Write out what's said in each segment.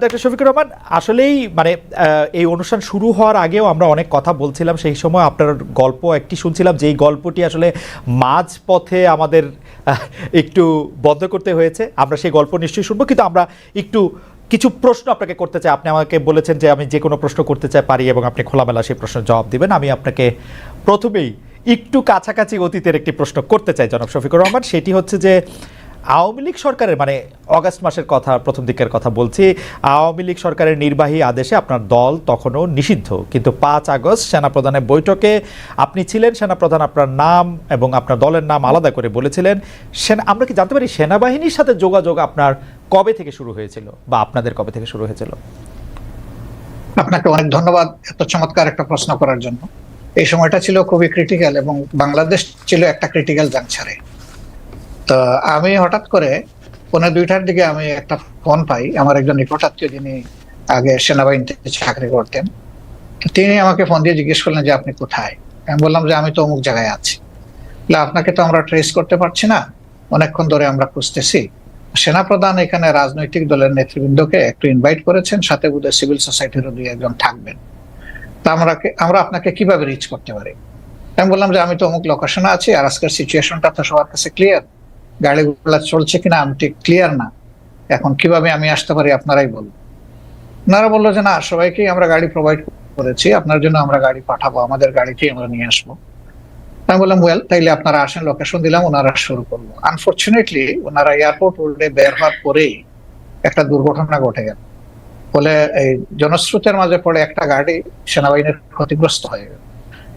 Doctor Shafiqur Rahman, আসলেই মানে এই অনুষ্ঠান শুরু হওয়ার আগেও আমরা অনেক কথা বলছিলাম, সেই সময় আপনার গল্প একটি শুনছিলাম, যেই গল্পটি আসলে মাঝপথে আমাদের একটু বন্ধ করতে হয়েছে। আমরা সেই গল্প নিশ্চয়ই শুনবো, কিন্তু আমরা একটু কিছু প্রশ্ন আপনাকে করতে চাই। আপনি আমাকে বলেছেন যে আমি যে কোনো প্রশ্ন করতে চাই পারি, এবং আপনি খোলামেলা সেই প্রশ্নের জবাব দিবেন। আমি আপনাকে প্রথমেই একটু কাছাকাছি অতীতের একটি প্রশ্ন করতে চাই জনাব শফিকুর রহমান। সেটি হচ্ছে যে আওয়ামী লীগ সরকারের, মানে অগাস্ট মাসের কথা, প্রথম দিকের কথা বলছি, আওয়ামী লীগ সরকারের নির্বাহী আদেশে আপনার দল তখনও নিষিদ্ধ, কিন্তু 5 আগস্ট সেনাপ্রধানের বৈঠকে আপনি ছিলেন, সেনাপ্রধান আপনার নাম এবং আপনার দলের নাম আলাদা করে বলেছিলেন। আমরা কি জানতে পারি সেনাবাহিনীর সাথে যোগাযোগ আপনার কবে থেকে শুরু হয়েছিল, বা আপনাদের কবে থেকে শুরু হয়েছিল? আপনাকে অনেক ধন্যবাদ এত চমৎকার একটা প্রশ্ন করার জন্য। এই সময়টা ছিল খুবই ক্রিটিক্যাল, এবং বাংলাদেশ ছিল একটা ক্রিটিক্যাল জাংশনে। তো আমি হঠাৎ করে 1:30টার দিকে আমি একটা ফোন পাই আমার একজন নিকট আত্মীয়, যিনি আগে সেনাবাহিনীতে চাকরি করতেন। তিনি আমাকে ফোন দিয়ে জিজ্ঞেস করলেন যে আপনি কোথায়। আমি বললাম যে আমি তো অমুক জায়গায় আছি। আপনাকে তো আমরা ট্রেস করতে পারছি না, অনেকক্ষণ ধরে আমরা খুঁজতেছি। সেনাপ্রধান এখানে রাজনৈতিক দলের নেতৃবৃন্দকে একটু ইনভাইট করেছেন, সাথে বোধহয় সিভিল সোসাইটিরও 2-1 জন থাকবেন। তা আমরা আপনাকে কিভাবে রিচ করতে পারি? আমি বললাম যে আমি তো অমুক লোকেশনে আছি, আর আজকের সিচুয়েশনটা তো সবার কাছে ক্লিয়ার, গাড়িগুলো চলছে কিনা আমি ঠিক ক্লিয়ার না, এখন কিভাবে আমি আসতে পারি আপনারাই বলুন। ওনারা বললো যে না, সবাইকেই আমরা গাড়ি প্রোভাইড করেছি, আপনার জন্য আমরা গাড়ি পাঠাবো, আমাদের গাড়িতেই আমরা নিয়ে আসবো। আমি বললাম ওয়েল, তাইলে আপনারা আসেন। লোকেশন দিলাম, ওনারা শুরু করলো। আনফরচুনেটলি ওনারা এয়ারপোর্ট রোডে বের হওয়ার পরেই একটা দুর্ঘটনা ঘটে গেল। ফলে এই জনস্রোতের মাঝে পড়ে একটা গাড়ি সেনাবাহিনীর ক্ষতিগ্রস্ত হয়ে গেল।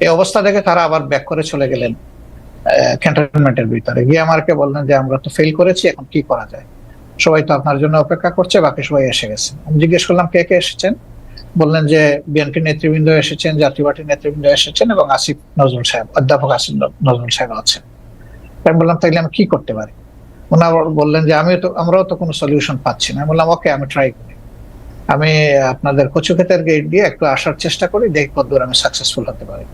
এই অবস্থা দেখে তারা আবার ব্যাক করে চলে গেলেন ক্যান্টনমেন্টের ভিতরে। গিয়ে আমাকে বললেন যে আমরা তো ফেল করেছি, এখন কি করা যায়, সবাই তো আপনার জন্য অপেক্ষা করছে, বাকি সবাই এসে গেছে। আমি জিজ্ঞেস করলাম কে কে এসেছেন। বললেন যে বিএনপি নেতৃবৃন্দ এসেছেন, জাতীয় পার্টির নেতৃবৃন্দ এসেছেন, এবং আসিফ নজরুল সাহেব, অধ্যাপক আসিফ নজরুল সাহেব আছেন। আমি বললাম তাইলে আমি কি করতে পারি? ওনারা বললেন যে আমরাও তো কোনো সলিউশন পাচ্ছি না। আমি বললাম ওকে, আমি ট্রাই করি, আমি আপনাদের কচুক্ষেতের গেট দিয়ে একটু আসার চেষ্টা করি, দেখি কতদূর আমি সাকসেসফুল হতে পারি।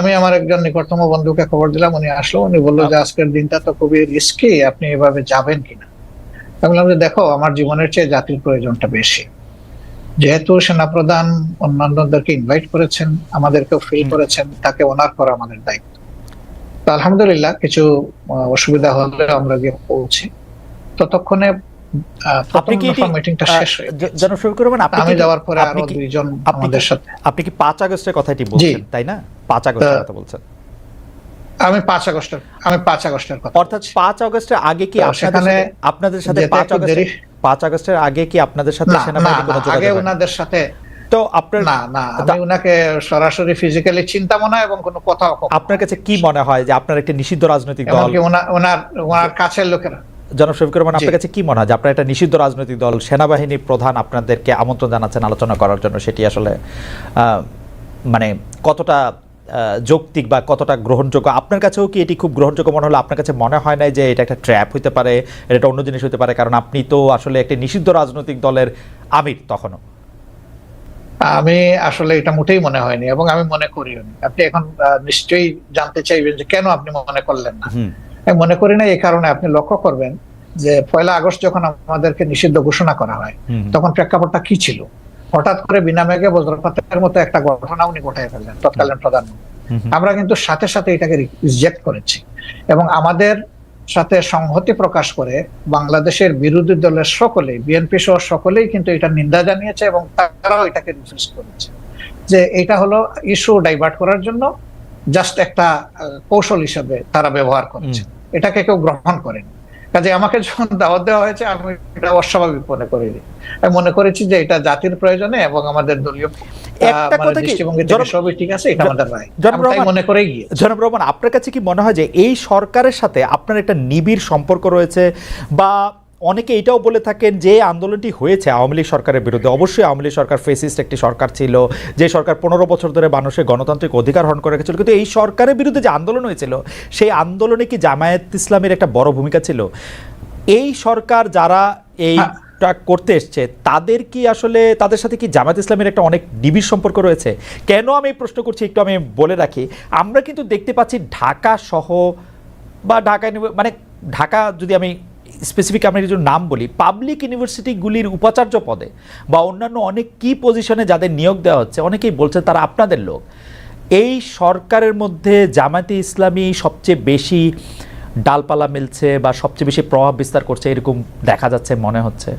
আমি আমার একজন নিকটতম বন্ধুকে খবর দিলাম, উনি আসলো। উনি বললো যে আজকের দিনটা তো খুবই রিস্কি, আপনি এভাবে যাবেন কিনা? আমি বললাম যে দেখো, আমার জীবনের চেয়ে জাতির প্রয়োজনটা বেশি। যেহেতু সেনাপ্রধান অন্যান্যদেরকে ইনভাইট করেছেন, আমাদেরকেও ফিল করেছেন, তাকে অনার করা আমাদের দায়িত্ব। তো আলহামদুলিল্লাহ কিছু অসুবিধা হলে আমরা গিয়ে পৌঁছি। ততক্ষণে আপনি কি মিটিংটা শেষ হয়ে গেছে। জনাব শফিকুর রহমান, আমি যাওয়ার পরে আরো 2 জন আমাদের সাথে। আপনি কি 5 আগস্টের কথাটি বলছেন, তাই না? 5 আগস্টের কথা বলছেন? আমি 5 আগস্টের কথা। অর্থাৎ 5 আগস্টের আগে কি আপনাদের সাথে 5 আগস্টের আগে কি আপনাদের সাথে সেনাবাহিনীর কোনো যোগাযোগ? আগে ওনাদের সাথে তো আপনার না, আমি ওনাকে সরাসরি ফিজিক্যালি চিন্তা মনে হয়, এবং কোনো কথা। আপনার কাছে কি মনে হয় যে আপনার একটা নিষিদ্ধ রাজনৈতিক দল, ওনার কাছের লোকেরা, জনাব শফিকুর রহমান, আপনার কাছে কি মনে হয় যে আপনার একটা নিষিদ্ধ রাজনৈতিক দল, সেনাবাহিনী প্রধান আপনাদেরকে আমন্ত্রণ জানাচ্ছেন আলোচনা করার জন্য, সেটি আসলে মানে কতটা যৌক্তিক বা কতটা গ্রহণযোগ্য? আপনার কাছেও কি এটি খুব গ্রহণযোগ্য মনে হলো? আপনার কাছে মনে হয় না যে এটা একটা ট্র্যাপ হতে পারে, এটা অন্য জিনিস হতে পারে? কারণ আপনি তো আসলে একটি নিষিদ্ধ রাজনৈতিক দলের আমির তখনও। আমি আসলে এটা মোটেই মনে হয়নি, এবং আমি মনে করিও নি। আপনি এখন নিশ্চয়ই জানতে চাইবেন যে কেন আপনি মনে করলেন না। আমি মনে করি না এই কারণে, আপনি লক্ষ্য করবেন যে 1 আগস্ট যখন আমাদেরকে নিষিদ্ধ ঘোষণা করা হয়, তখন প্রেক্ষাপটটা কি ছিল? হঠাৎ করে বিনা মেঘে বজ্রপাতের মতো একটা ঘটনা উনি ঘটায় ফেললেন, তৎকালীন প্রধানমন্ত্রী। আমরা কিন্তু সাথে সাথে এটাকে রিজেক্ট করেছি, এবং আমাদের সাথে সংহতি প্রকাশ করে বাংলাদেশের বিরোধী দলের সকলেই, বিএনপি সহ সকলেই কিন্তু এটা নিন্দা জানিয়েছে, এবং তারাও এটাকে রিফিউজ করেছে যে এটা হলো ইস্যু ডাইভার্ট করার জন্য জাস্ট একটা কৌশল হিসেবে তারা ব্যবহার করেছে, এটাকে কেউ গ্রহণ করেনি। কাজে আমাকে যখন দাওয়াত দেওয়া হয়েছে, আমি এটা অস্বাভাবিক মনে করিনি। আমি মনে করেছি যে এটা জাতির প্রয়োজনে এবং আমাদের দলীয় দৃষ্টিভঙ্গি থেকে সবই ঠিক আছে, এটা আমাদের রায়, আমি মনে করেই গিয়ে। জনাব রহমান, আপনার কাছে কি মনে হয় যে এই সরকারের সাথে আপনার একটা নিবিড় সম্পর্ক রয়েছে? বা অনেকে এটাও বলে থাকেন যে আন্দোলনটি হয়েছে আওয়ামী লীগ সরকারের বিরুদ্ধে। অবশ্যই আওয়ামী লীগ সরকার ফেসিস্ট একটি সরকার ছিল, যে সরকার 15 বছর ধরে মানুষের গণতান্ত্রিক অধিকার হরণ করে রেখেছিল, কিন্তু এই সরকারের বিরুদ্ধে যে আন্দোলন হয়েছিল, সেই আন্দোলনে কি জামায়াত ইসলামের একটা বড় ভূমিকা ছিল? এই সরকার যারা এইটা করতে এসছে, তাদের কি আসলে, তাদের সাথে কি জামায়াত ইসলামের একটা অনেক নিবিড় সম্পর্ক রয়েছে? কেন আমি এই প্রশ্ন করছি একটু আমি বলে রাখি। আমরা কিন্তু দেখতে পাচ্ছি ঢাকা সহ, বা ঢাকায় মানে ঢাকা যদি আমি স্পেসিফিক আমরা কিছু নাম বলি, পাবলিক ইউনিভার্সিটিগুলির উপাচার্য পদে বা অন্যান্য অনেক কি পজিশনে যাদের নিয়োগ দেওয়া হচ্ছে, অনেকেই বলছে তারা আপনাদের লোক। এই সরকারের মধ্যে জামায়াতে ইসলামী সবচেয়ে বেশি ডালপালা মিলছে বা সবচেয়ে বেশি প্রভাব বিস্তার করছে এরকম দেখা যাচ্ছে, মনে হচ্ছে।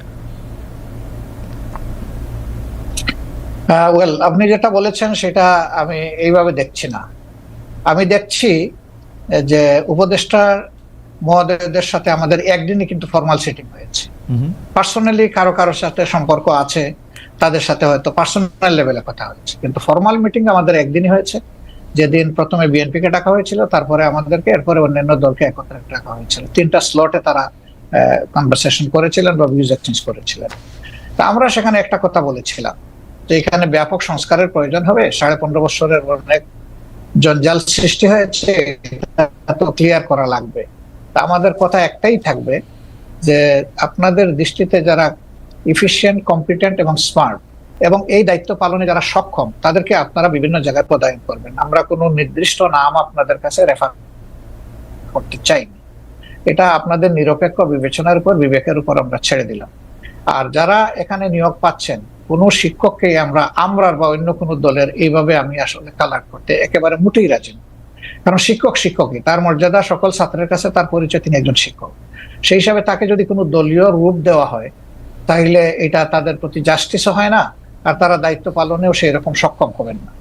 ওয়েল, আপনি যেটা বলেছেন সেটা আমি এইভাবে দেখছি না। আমি দেখছি যে উপদেষ্টার মহোদয়দের সাথে আমাদের একদিনই কিন্তু ফর্মাল সিটিং হয়েছে। পার্সোনালি কারো কারোর সাথে সম্পর্ক আছে, তাদের সাথে হয়তো পার্সোনাল লেভেলে কথা হচ্ছে, কিন্তু ফর্মাল মিটিং আমাদের একদিনই হয়েছে। যেদিন প্রথমে বিএনপি কে ডাকা হয়েছিল, তারপরে আমাদেরকে, এরপরে অন্যান্য দলকে একত্রে ডাকা হয়েছিল। 3টা স্লটে তারা কনভারসেশন করেছিলেন বা ভিউজ এক্সচেঞ্জ করেছিলেন। তা আমরা সেখানে একটা কথা বলেছিলাম যে এখানে ব্যাপক সংস্কারের প্রয়োজন হবে। 15.5 বছরের অনেক জঞ্জাল সৃষ্টি হয়েছে, এটা তো ক্লিয়ার করা লাগবে। তা আমাদের কথা একটাই থাকবে যে আপনাদের দৃষ্টিতে যারা ইফিশিয়েন্ট, কম্পিটেন্ট এবং স্মার্ট এবং এই দায়িত্ব পালনে যারা সক্ষম, তাদেরকে আপনারা বিভিন্ন জায়গায় পদায়ন করবেন। আমরা কোনো নির্দিষ্ট নাম আপনাদের কাছে রেফার করতে চাইনি। এটা আপনাদের নিরপেক্ষ বিবেচনার উপর, বিবেকের উপর আমরা ছেড়ে দিলাম। আর যারা এখানে নিয়োগ পাচ্ছেন, কোনো শিক্ষককে আমরা বা অন্য কোনো দলের এইভাবে আমি আসলে কালার করতে একেবারে মোটেই রাজি না। কারণ শিক্ষক শিক্ষকই, তার মর্যাদা সকল ছাত্রের কাছে, তার পরিচয়, তিনি একজন শিক্ষক। সেই হিসাবে তাকে যদি কোনো দলীয় রূপ দেওয়া হয়, তাহলে এটা তাদের প্রতি জাস্টিসও হয় না, আর তারা দায়িত্ব পালনেও সেই রকম সক্ষম হবেন না।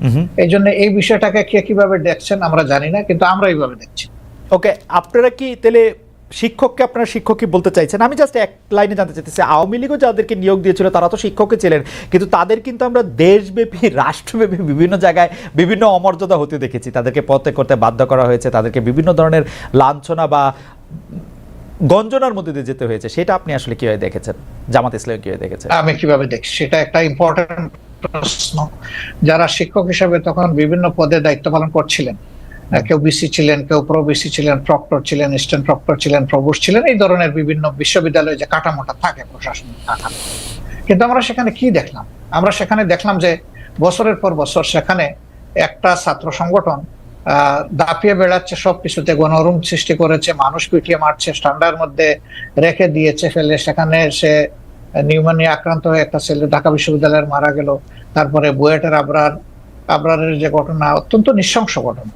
এই জন্য এই বিষয়টাকে কে কিভাবে দেখছেন আমরা জানি না, কিন্তু আমরা এইভাবে দেখছি। ওকে, আপনারা কি তাহলে শিক্ষককে আপনারা শিক্ষকই বলতে চাইছেন? আমি জাস্ট এক লাইনে জানতে চাইতেছি, আওয়ামী লীগও যাদেরকে নিয়োগ দিয়েছিল তারা তো শিক্ষকই ছিলেন, কিন্তু তাদের কিন্তু আমরা দেশব্যাপী, রাষ্ট্রব্যাপী বিভিন্ন জায়গায় বিভিন্ন অমর্যাদা হতে দেখেছি। তাদেরকে পদত্যাগ করতে বাধ্য করা হয়েছে, তাদেরকে বিভিন্ন ধরনের লাঞ্ছনা বা গঞ্জনার মধ্যে দিয়ে যেতে হয়েছে। সেটা আপনি আসলে কিভাবে দেখেছেন? জামাত ইসলাম কিভাবে দেখেছেন? আমি কিভাবে দেখছি সেটা একটা ইম্পর্টেন্ট প্রশ্ন। যারা শিক্ষক হিসেবে তখন বিভিন্ন পদে দায়িত্ব পালন করছিলেন, কেউ বিসি ছিলেন, কেউ প্রো বিসি ছিলেন, প্রক্টর ছিলেন, অ্যাসিস্ট্যান্ট প্রক্টর ছিলেন, প্রভোস্ট ছিলেন, এই ধরনের বিভিন্ন বিশ্ববিদ্যালয়ে যে কাঠামোটা থাকে, প্রশাসনিক কাঠামো। কিন্তু আমরা সেখানে কি দেখলাম? আমরা সেখানে দেখলাম যে বছরের পর বছর সেখানে একটা ছাত্র সংগঠন দাপিয়ে বেড়াচ্ছে, সবকিছুতে গণরুম সৃষ্টি করেছে, মানুষ পিটিয়ে মারছে, ঠান্ডার মধ্যে রেখে দিয়েছে ফেলে। সেখানে সে নিউমোনিয়া আক্রান্ত হয়ে একটা ছেলে ঢাকা বিশ্ববিদ্যালয়ের মারা গেল। তারপরে বুয়েটের আবরারের যে ঘটনা, অত্যন্ত নৃশংস ঘটনা।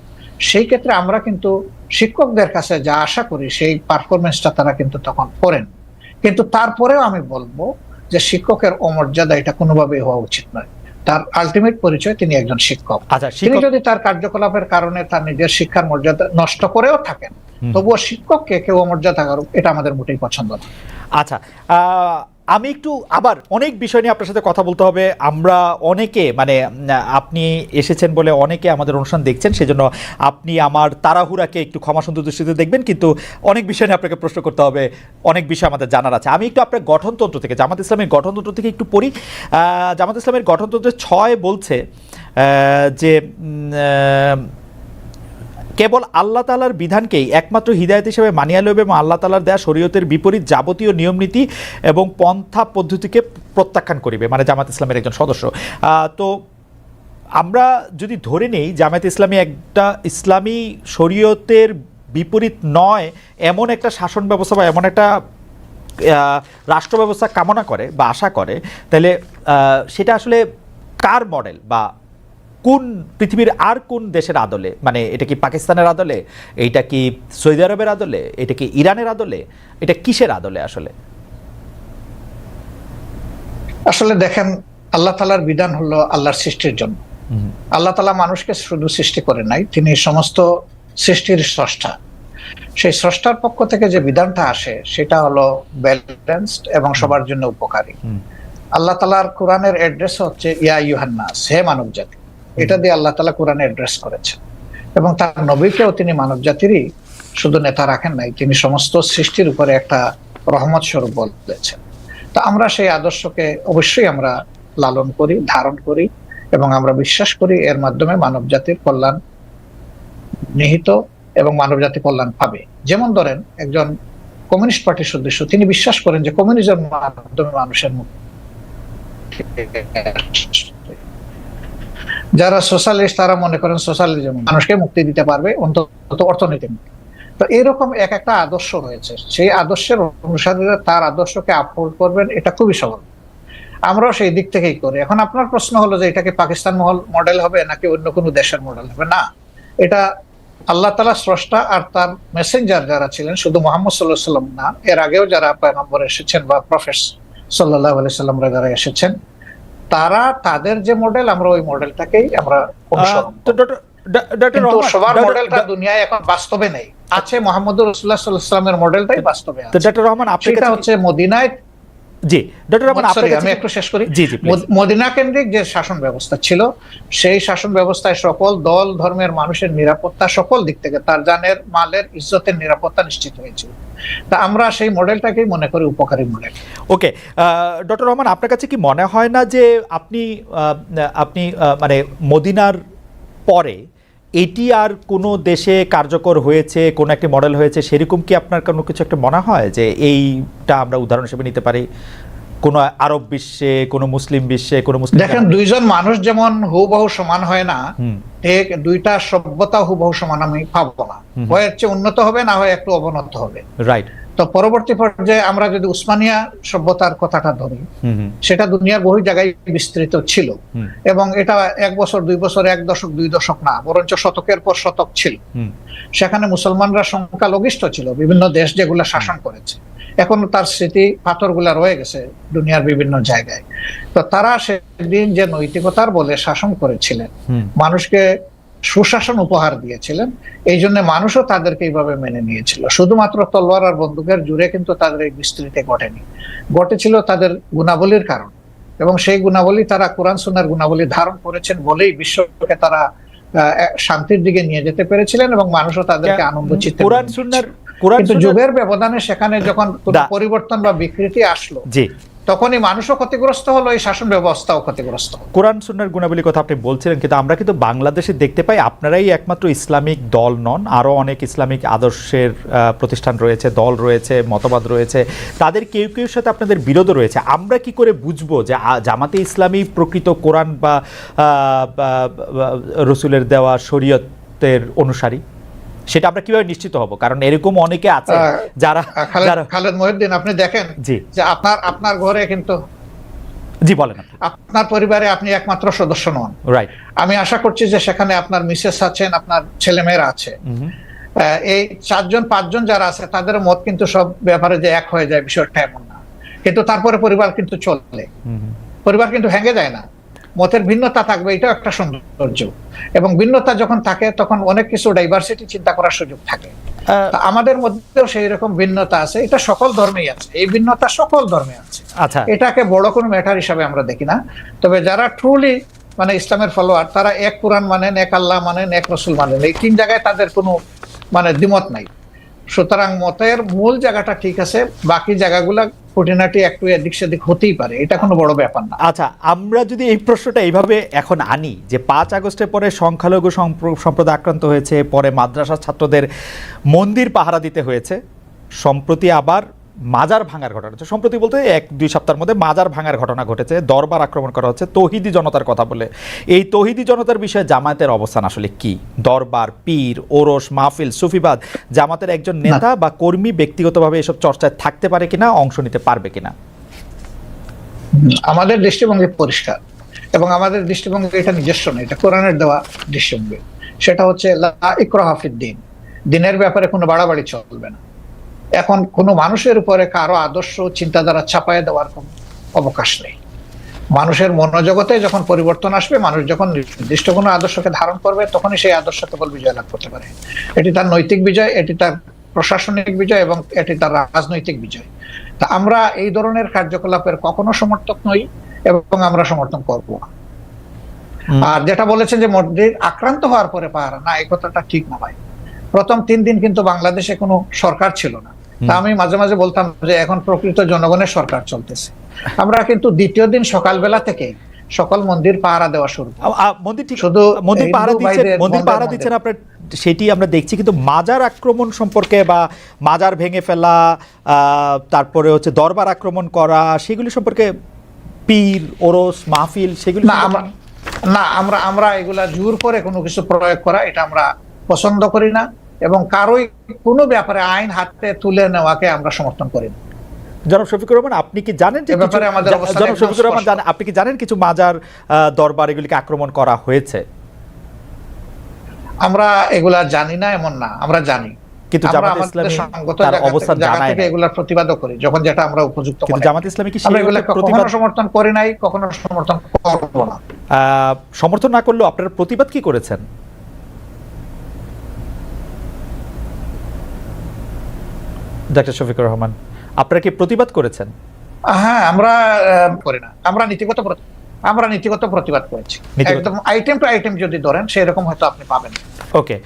সেই ক্ষেত্রে আমরা কিন্তু শিক্ষকদের কাছে যা আশা করি সেই পারফরমেন্সটা তারা কিন্তু তখন করেন। কিন্তু তারপরেও আমি বলবো যে শিক্ষকের অমর্যাদা এটা কোনোভাবেই হওয়া উচিত নয়। তার আলটিমেট পরিচয় তিনি একজন শিক্ষক। তিনি যদি তার কার্যকলাপের কারণে তার নিজের শিক্ষার মর্যাদা নষ্ট করেও থাকেন, তবুও শিক্ষককে কেউ অমর্যাদা করুক, এটা আমাদের মোটেই পছন্দ না। আচ্ছা, আমি একটু আবার অনেক বিষয় নিয়ে আপনার সাথে কথা বলতে হবে। আমরা অনেকে, মানে আপনি এসেছেন বলে অনেকে আমাদের অনুষ্ঠান দেখছেন, সেজন্য আপনি আমার তাড়াহুড়াকে একটু ক্ষমাসুন্দর দৃষ্টিতে দেখবেন, কিন্তু অনেক বিষয় নিয়ে আপনাকে প্রশ্ন করতে হবে, অনেক বিষয় আমাদের জানার আছে। আমি একটু আপনার গঠনতন্ত্র থেকে, জামাত ইসলামের গঠনতন্ত্র থেকে একটু পড়ি। জামাত ইসলামের গঠনতন্ত্রের 6 বলছে যে কেবল আল্লাহ তাআলার বিধানকেই একমাত্র হিদায়াত হিসেবে মানিয়া লইবে এবং আল্লাহ তাআলার দেয়া শরীয়তের বিপরীত যাবতীয় নিয়মনীতি এবং পন্থা পদ্ধতিকে প্রত্যাখ্যান করিবে, মানে জামাত ইসলামের একজন সদস্য। তো আমরা যদি ধরে নেই জামাত ইসলামী একটা ইসলামী শরীয়তের বিপরীত নয় এমন একটা শাসন ব্যবস্থা বা এমন একটা রাষ্ট্র ব্যবস্থা কামনা করে বা আশা করে, তাহলে সেটা আসলে কার মডেল বা কোন পৃথিবীর আর কোন দেশের আদলে? মানে এটা কি পাকিস্তানের আদলে, এইটা কি সৌদি আরবের আদলে, এটা কি ইরানের আদলে, এটা কিসের আদলে আসলে? আসলে দেখেন, আল্লাহ তাআলার বিধান হলো আল্লাহর সৃষ্টির জন্য। আল্লাহ তাআলা মানুষকে শুধু সৃষ্টি করে নাই, তিনি সমস্ত সৃষ্টির স্রষ্টা। সেই স্রষ্টার পক্ষ থেকে যে বিধানটা আসে সেটা হলো ব্যালেন্সড এবং সবার জন্য উপকারী। আল্লাহ তাআলার কোরআনের অ্যাড্রেস হচ্ছে ইয়া আইয়ুহান নাস, হে মানব জাতি। এটা দিয়ে আল্লাহ তাআলা কোরআনে অ্যাড্রেস করেছেন, এবং তার নবীকেও তিনি মানব জাতিরই শুধু নেতা রাখেন নাই, তিনি সমস্ত সৃষ্টির উপরে একটা রহমত স্বরূপ বলেছেন। তো আমরা সেই আদর্শকে অবশ্যই আমরা লালন করি, ধারণ করি, এবং আমরা বিশ্বাস করি এর মাধ্যমে মানব জাতির কল্যাণ নিহিত এবং মানব জাতি কল্যাণ পাবে। যেমন ধরেন, একজন কমিউনিস্ট পার্টির সদস্য, তিনি বিশ্বাস করেন যে কমিউনিজমের মাধ্যমে মানুষের মুক্তি। যারা সোশ্যালিস্ট তারা মনে করেন সোশ্যালিজম মানুষকে মুক্তি দিতে পারবে, অন্তত অর্থনৈতিক মুক্তি। তো এরকম এক একটা আদর্শ রয়েছে, সেই আদর্শের অনুসারীরা তার আদর্শকে আপহোল্ড করবেন, এটা খুবই সহজ। আমরাও সেই দিক থেকেই করি। এখন আপনার প্রশ্ন হলো যে এটা কি পাকিস্তান মডেল হবে নাকি অন্য কোনো দেশের মডেল হবে? না, এটা আল্লাহ তাআলা স্রষ্টা আর তার মেসেঞ্জার যারা ছিলেন, শুধু মুহাম্মদ সাল্লাল্লাহু আলাইহি ওয়াসাল্লাম না, এর আগেও যারা পয়গম্বর এসেছেন বা প্রফেট সাল্লাল্লাহু আলাইহি সাল্লামরা যারা এসেছেন, তারা তাদের যে মডেল, আমরা ওই মডেলটাকেই আমরা অনুসরণ তো করি। ডক্টর কিন্তু রহমান, সবার মডেলটা দুনিয়ায় এখন বাস্তবে নেই। আছে মুহাম্মদুর রাসূলুল্লাহ সাল্লাল্লাহু আলাইহি ওয়াসাল্লামের মডেলটাই বাস্তবে তো আছে। ডক্টর রহমান আপনার সেটা কাছে হচ্ছে মদিনায়, জি ডক্টর রহমান আপনার সরি কাছে আমি একটু শেষ করি। জি জি please। মদিনা কেন্দ্রিক যে শাসন ব্যবস্থা ছিল, সেই শাসন ব্যবস্থায় সকল দল ধর্মের মানুষের নিরাপত্তা সকল দিক থেকে, তার জানের মালের ইজ্জতের নিরাপত্তা নিশ্চিত হয়েছিল। তা আমরা সেই মডেলটাকেই মনে করি উপকারী মডেল। ওকে, ডক্টর রহমান আপনার কাছে কি মনে হয় না যে আপনি মানে মদিনার পরে এটি আর কোনো দেশে কার্যকর হয়েছে, কোনো একটি মডেল হয়েছে, সেরকম কি আপনার কোনো কিছু একটা মনে হয় যে এইটা আমরা উদাহরণ হিসেবে নিতে পারি কোনো আরব বিশ্বে, কোনো মুসলিম বিশ্বে, কোনো মুসলিম? দেখেন, দুইজন মানুষ যেমন হুবহু সমান হয় না, ঠিক দুইটা সভ্যতা হুবহু সমান আমি পাবো না। হয় হচ্ছে উন্নত হবে, না হয় একটু অবনত হবে। রাইট। তো পরবর্তী পর্যায়ে আমরা যদি উসমানিয়া সভ্যতার কথাটা ধরি, সেটা দুনিয়ার বহু জায়গায় বিস্তৃত ছিল, এবং এটা 1 বছর 2 বছর 1 দশক 2 দশক না, বরঞ্চ শতকের পর শতক ছিল। সেখানে মুসলমানরা সংখ্যালঘিষ্ঠ ছিল, বিভিন্ন দেশ যেগুলো শাসন করেছে, এখন তার স্মৃতি পাথরগুলা রয়ে গেছে দুনিয়ার বিভিন্ন জায়গায়। তো তারা সেদিন যে নৈতিকতার বলে শাসন করেছিলেন, মানুষকে সুশাসন উপহার দিয়েছিলেন, এই জন্য মানুষও তাদেরকে এইভাবে মেনে নিয়েছিল। শুধুমাত্র তলোয়ার আর বন্দুকের জুড়ে কিন্তু তাদের এই বিস্তৃতি ঘটেনি, ঘটেছিল তাদের গুণাবলীর কারণ, এবং সেই গুণাবলী তারা কোরআন সুন্নাহর গুণাবলী ধারণ করেছেন বলেই বিশ্বকে তারা শান্তির দিকে নিয়ে যেতে পেরেছিলেন, এবং মানুষও তাদেরকে আনন্দ চিত্তে। কোরআন সুন্নাহর কিন্তু যুগের ব্যবধানে সেখানে যখন পরিবর্তন বা বিকৃতি আসলো, তখনই মানুষও ক্ষতিগ্রস্ত হলো, এই শাসন ব্যবস্থাও ক্ষতিগ্রস্ত হলো। কোরআন সুন্নাহর গুণাবলীর কথা আপনি বলছিলেন, কিন্তু আমরা কিন্তু বাংলাদেশে দেখতে পাই আপনারাই একমাত্র ইসলামিক দল নন, আরও অনেক ইসলামিক আদর্শের প্রতিষ্ঠান রয়েছে, দল রয়েছে, মতবাদ রয়েছে, তাদের কেউ কেউ সাথে আপনাদের বিরোধ রয়েছে। আমরা কি করে বুঝবো যে জামাতে ইসলামী প্রকৃত কোরআন বা রসুলের দেওয়া শরীয়তের অনুসারী? সেটা আমরা কিভাবে নিশ্চিত হব? কারণ এরকম অনেকে আছে যারা খালেদ মহিউদ্দিন, আপনি দেখেন যে আপনার ঘরে কিন্তু, জি বলেন, আপনার পরিবারে আপনি একমাত্র সদস্য নন, রাইট? আমি আশা করছি যে সেখানে আপনার মিসেস আছেন, আপনার ছেলেমেয়েরা আছে, এই 4-5 যারা আছে তাদের মত কিন্তু সব ব্যাপারে যে এক হয়ে যায় বিষয়টা এমন না, কিন্তু তারপরে পরিবার কিন্তু চলে, পরিবার কিন্তু ভেঙে যায় না। মতের ভিন্নতা থাকবে, এটাও একটা সৌন্দর্য, এবং ভিন্নতা যখন থাকে তখন অনেক কিছু ডাইভার্সিটি চিন্তা করার সুযোগ থাকে। আমাদের মধ্যেও সেই রকম ভিন্নতা আছে, এটা সকল ধর্মেই আছে, এই ভিন্নতা সকল ধর্মে আছে। আচ্ছা, এটাকে বড় কোনো ম্যাটার হিসাবে আমরা দেখি না। তবে যারা ট্রুলি মানে ইসলামের ফলোয়ার, তারা এক কোরআন মানেন, এক আল্লাহ মানেন, এক রসুল মানেন, এই 3 জায়গায় তাদের কোনো মানে দ্বিমত নাই। সুতরাং মতের মূল জায়গাটা ঠিক আছে, বাকি জায়গাগুলা খুঁটিনাটি একটু এদিক সেদিক হতেই পারে, এটা কোনো বড় ব্যাপার না। আচ্ছা, আমরা যদি এই প্রশ্নটা এইভাবে এখন আনি যে 5 আগস্টের পরে সংখ্যালঘু সম্প্রদায় আক্রান্ত হয়েছে, পরে মাদ্রাসার ছাত্রদের মন্দির পাহারা দিতে হয়েছে, সম্প্রতি আবার মাজার ভাঙার ঘটনা হচ্ছে, সম্প্রতি বলতে 1-2 সপ্তাহের মধ্যে মাজার ভাঙার ঘটনা ঘটেছে, দরবার আক্রমণ করা হচ্ছে তৌহিদি জনতার কথা বলে। এই তৌহিদি জনতার বিষয়ে জামায়াতের অবস্থান আসলে কি? দরবার, পীর, ওরস, মাহফিল, সুফিবাদ, জামাতের একজন নেতা বা কর্মী ব্যক্তিগতভাবে এসব চর্চায় থাকতে পারে কিনা, অংশ নিতে পারবে কিনা? আমাদের দৃষ্টিভঙ্গি পরিষ্কার, এবং আমাদের দৃষ্টিভঙ্গি এটা নিজস্ব নয়, এটা কোরআনের দেওয়া দৃষ্টিভঙ্গি। সেটা হচ্ছে লা ইকরাহা ফিদ-দীন, দিনের ব্যাপারে কোনো বাড়াবাড়ি চলবে না। এখন কোনো মানুষের উপরে কারো আদর্শ চিন্তাধারা চাপায় দেওয়ার কোনো অবকাশ নেই। মানুষের মনোজগতে যখন পরিবর্তন আসবে, মানুষ যখন নির্দিষ্ট কোনো আদর্শকে ধারণ করবে, তখনই সেই আদর্শ কেবল বিজয় লাভ করতে পারে। এটি তার নৈতিক বিজয়, এটি তার প্রশাসনিক বিজয়, এবং এটি তার রাজনৈতিক বিজয়। তা আমরা এই ধরনের কার্যকলাপের কখনো সমর্থক নই, এবং আমরা সমর্থন করব না। আর যেটা বলেছেন যে মসজিদ আক্রান্ত হওয়ার পরে পাহারা, না, এই কথাটা ঠিক না ভাই। প্রথম 3 দিন কিন্তু বাংলাদেশে কোনো সরকার ছিল না। তা আমি মাঝে মাঝে বলতাম যে এখন প্রকৃত জনগণের সরকার চলতেছে। আমরা কিন্তু দ্বিতীয় দিন সকালবেলা থেকে সকল মন্দির পাহারা দেওয়া শুরু। মন্দির পাহারা দিচ্ছেন আপনার, সেটি আমরা দেখছি, কিন্তু মাজার আক্রমণ সম্পর্কে বা মাজার ভেঙে ফেলা, তারপরে হচ্ছে দরবার আক্রমণ করা, সেগুলি সম্পর্কে পীর, ওরস, মাহফিল, সেগুলি না, আমরা এগুলা জোর করে কোনো কিছু প্রয়োগ করা, এটা আমরা পছন্দ করি না, এবং কারোই কোনো ব্যাপারে আইন হাতে তুলে নেওয়াকে আমরা সমর্থন করি না। জনাব শফিকুর রহমান, আপনি কি জানেন যে জনাব শফিকুর রহমান আপনি কি জানেন কিছু মাজার দরবার এগুলিকে আক্রমণ করা হয়েছে? আমরা এগুলা জানি না এমন না, আমরা জানি, কিন্তু জামাত ইসলামী তার অবস্থান জানায় না, এগুলার প্রতিবাদও করি যখন যেটা আমরা উপযুক্ত মনে করি। জামাত ইসলামী কি আমরা এগুলা কখনো সমর্থন করি নাই, কখনো সমর্থন করব না। সমর্থন না করলেও আপনারা প্রতিবাদ কি করেছেন? ডক্টর শফিকুর রহমান, আপনারা কি প্রতিবাদ করেছেন? হ্যাঁ, আমরা করি না, আমরা নীতিগত প্রতিবাদ করেছি। একদম আইটেম টু আইটেম যদি ধরেন সেরকম হয়তো আপনি পাবেন। ওকে,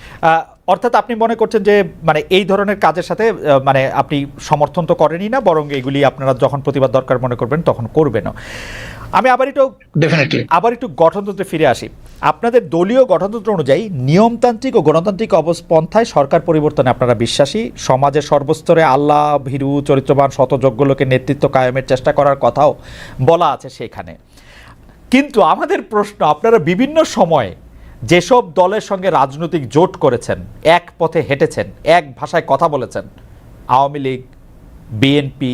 অর্থাৎ আপনি মনে করছেন যে মানে এই ধরনের কাজের সাথে মানে আপনি সমর্থন তো করেনই না, বরং এগুলি আপনারা যখন প্রতিবাদ দরকার মনে করবেন তখন করবেনও। আমি আবার একটু গঠনতন্ত্রে ফিরে আসি। আপনাদের দলীয় গঠনতন্ত্র অনুযায়ী নিয়মতান্ত্রিক ও গণতান্ত্রিক অবস্থায় সরকার পরিবর্তনে আপনারা বিশ্বাসী, সমাজের সর্বস্তরে আল্লাহ ভীরু চরিত্রবান শতযোগ্য লোকের নেতৃত্ব কায়েমের চেষ্টা করার কথাও বলা আছে সেখানে। কিন্তু আমাদের প্রশ্ন, আপনারা বিভিন্ন সময়ে যেসব দলের সঙ্গে রাজনৈতিক জোট করেছেন, এক পথে হেঁটেছেন, এক ভাষায় কথা বলেছেন, আওয়ামী লীগ, বিএনপি,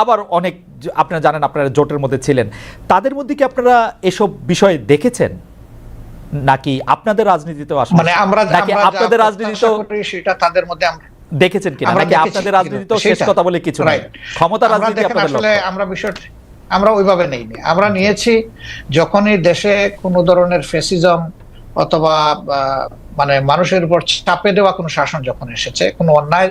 আবার অনেক আপনারা জানেন আপনারা জোটের মধ্যে ছিলেন, তাদের মধ্যে কি আপনারা এসব বিষয় দেখেছেন নাকি আপনাদের রাজনীতিতেও আসলে মানে আমরা আপনাদের রাজনীতিতেও সেটা তাদের মধ্যে আমরা দেখেছেন কিনা, নাকি আপনাদের রাজনীতিতেও শেষ কথা বলে কিছু নাই, ক্ষমতা রাজনীতি আপনাদের লক্ষ্য? আমরা বিষয়টা আমরা ওইভাবে নেইনি। আমরা নিয়েছি যখনই দেশে কোনো ধরনের ফ্যাসিজম অথবা মানে মানুষের উপর চাপে দেওয়া কোনো শাসন যখন এসেছে, কোনো অন্যায়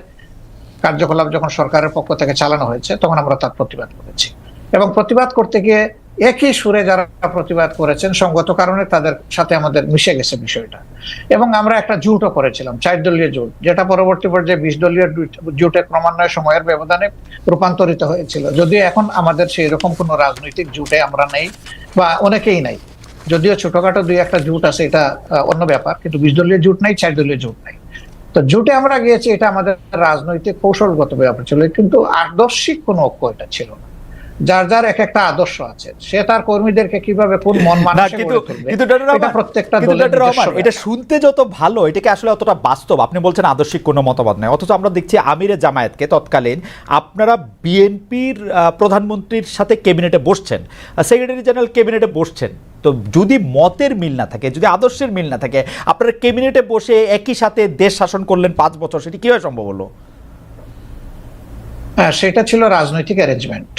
কার্যকলাপ যখন সরকারের পক্ষ থেকে চালানো হয়েছে, তখন আমরা তার প্রতিবাদ করেছি। এবং প্রতিবাদ করতে গিয়ে একই সুরে যারা প্রতিবাদ করেছেন, সঙ্গত কারণে তাদের সাথে আমাদের মিশে গেছে বিষয়টা। এবং আমরা একটা জোটও করেছিলাম, 4 দলীয় জোট, যেটা পরবর্তী পর্যায়ে 20 দলীয় জোটে ক্রমান্বয়ে সময়ের ব্যবধানে রূপান্তরিত হয়েছিল। যদিও এখন আমাদের সেই রকম কোনো রাজনৈতিক জোটে আমরা নেই, বা অনেকেই নাই। যদিও ছোটখাটো 2-1টা জোট আছে, এটা অন্য ব্যাপার, কিন্তু 20 দলীয় জোট নাই, 4 দলীয় জোট নাই। তো জোটে আমরা গিয়েছি, এটা আমাদের রাজনৈতিক কৌশলগত ব্যাপার ছিল, কিন্তু আদর্শিক কোনো ঐক্য এটা ছিল না। যার যার এক একটা আদর্শ আছে, সে তার কর্মীদেরকে কিভাবে কোন মন মানসিকতা প্রত্যেকটা দলের এটা শুনতে যত ভালো, এটাকে আসলে অতটা বাস্তব। আপনি বলছেন আদর্শিক কোনো মতবাদ নেই, অথচ আমরা দেখছি আমিরে জামায়াতকে তৎকালীন আপনারা বিএনপির প্রধানমন্ত্রীর সাথে ক্যাবিনেটে বসছেন, সেক্রেটারি জেনারেল ক্যাবিনেটে বসছেন। তো যদি মতের মিল না থাকে, যদি আদর্শের মিল না থাকে, আপনারা ক্যাবিনেটে বসে একই সাথে দেশ শাসন করলেন 5 বছর, সেটি কিভাবে সম্ভব হলো? সেটা ছিল রাজনৈতিক অ্যারেঞ্জমেন্ট,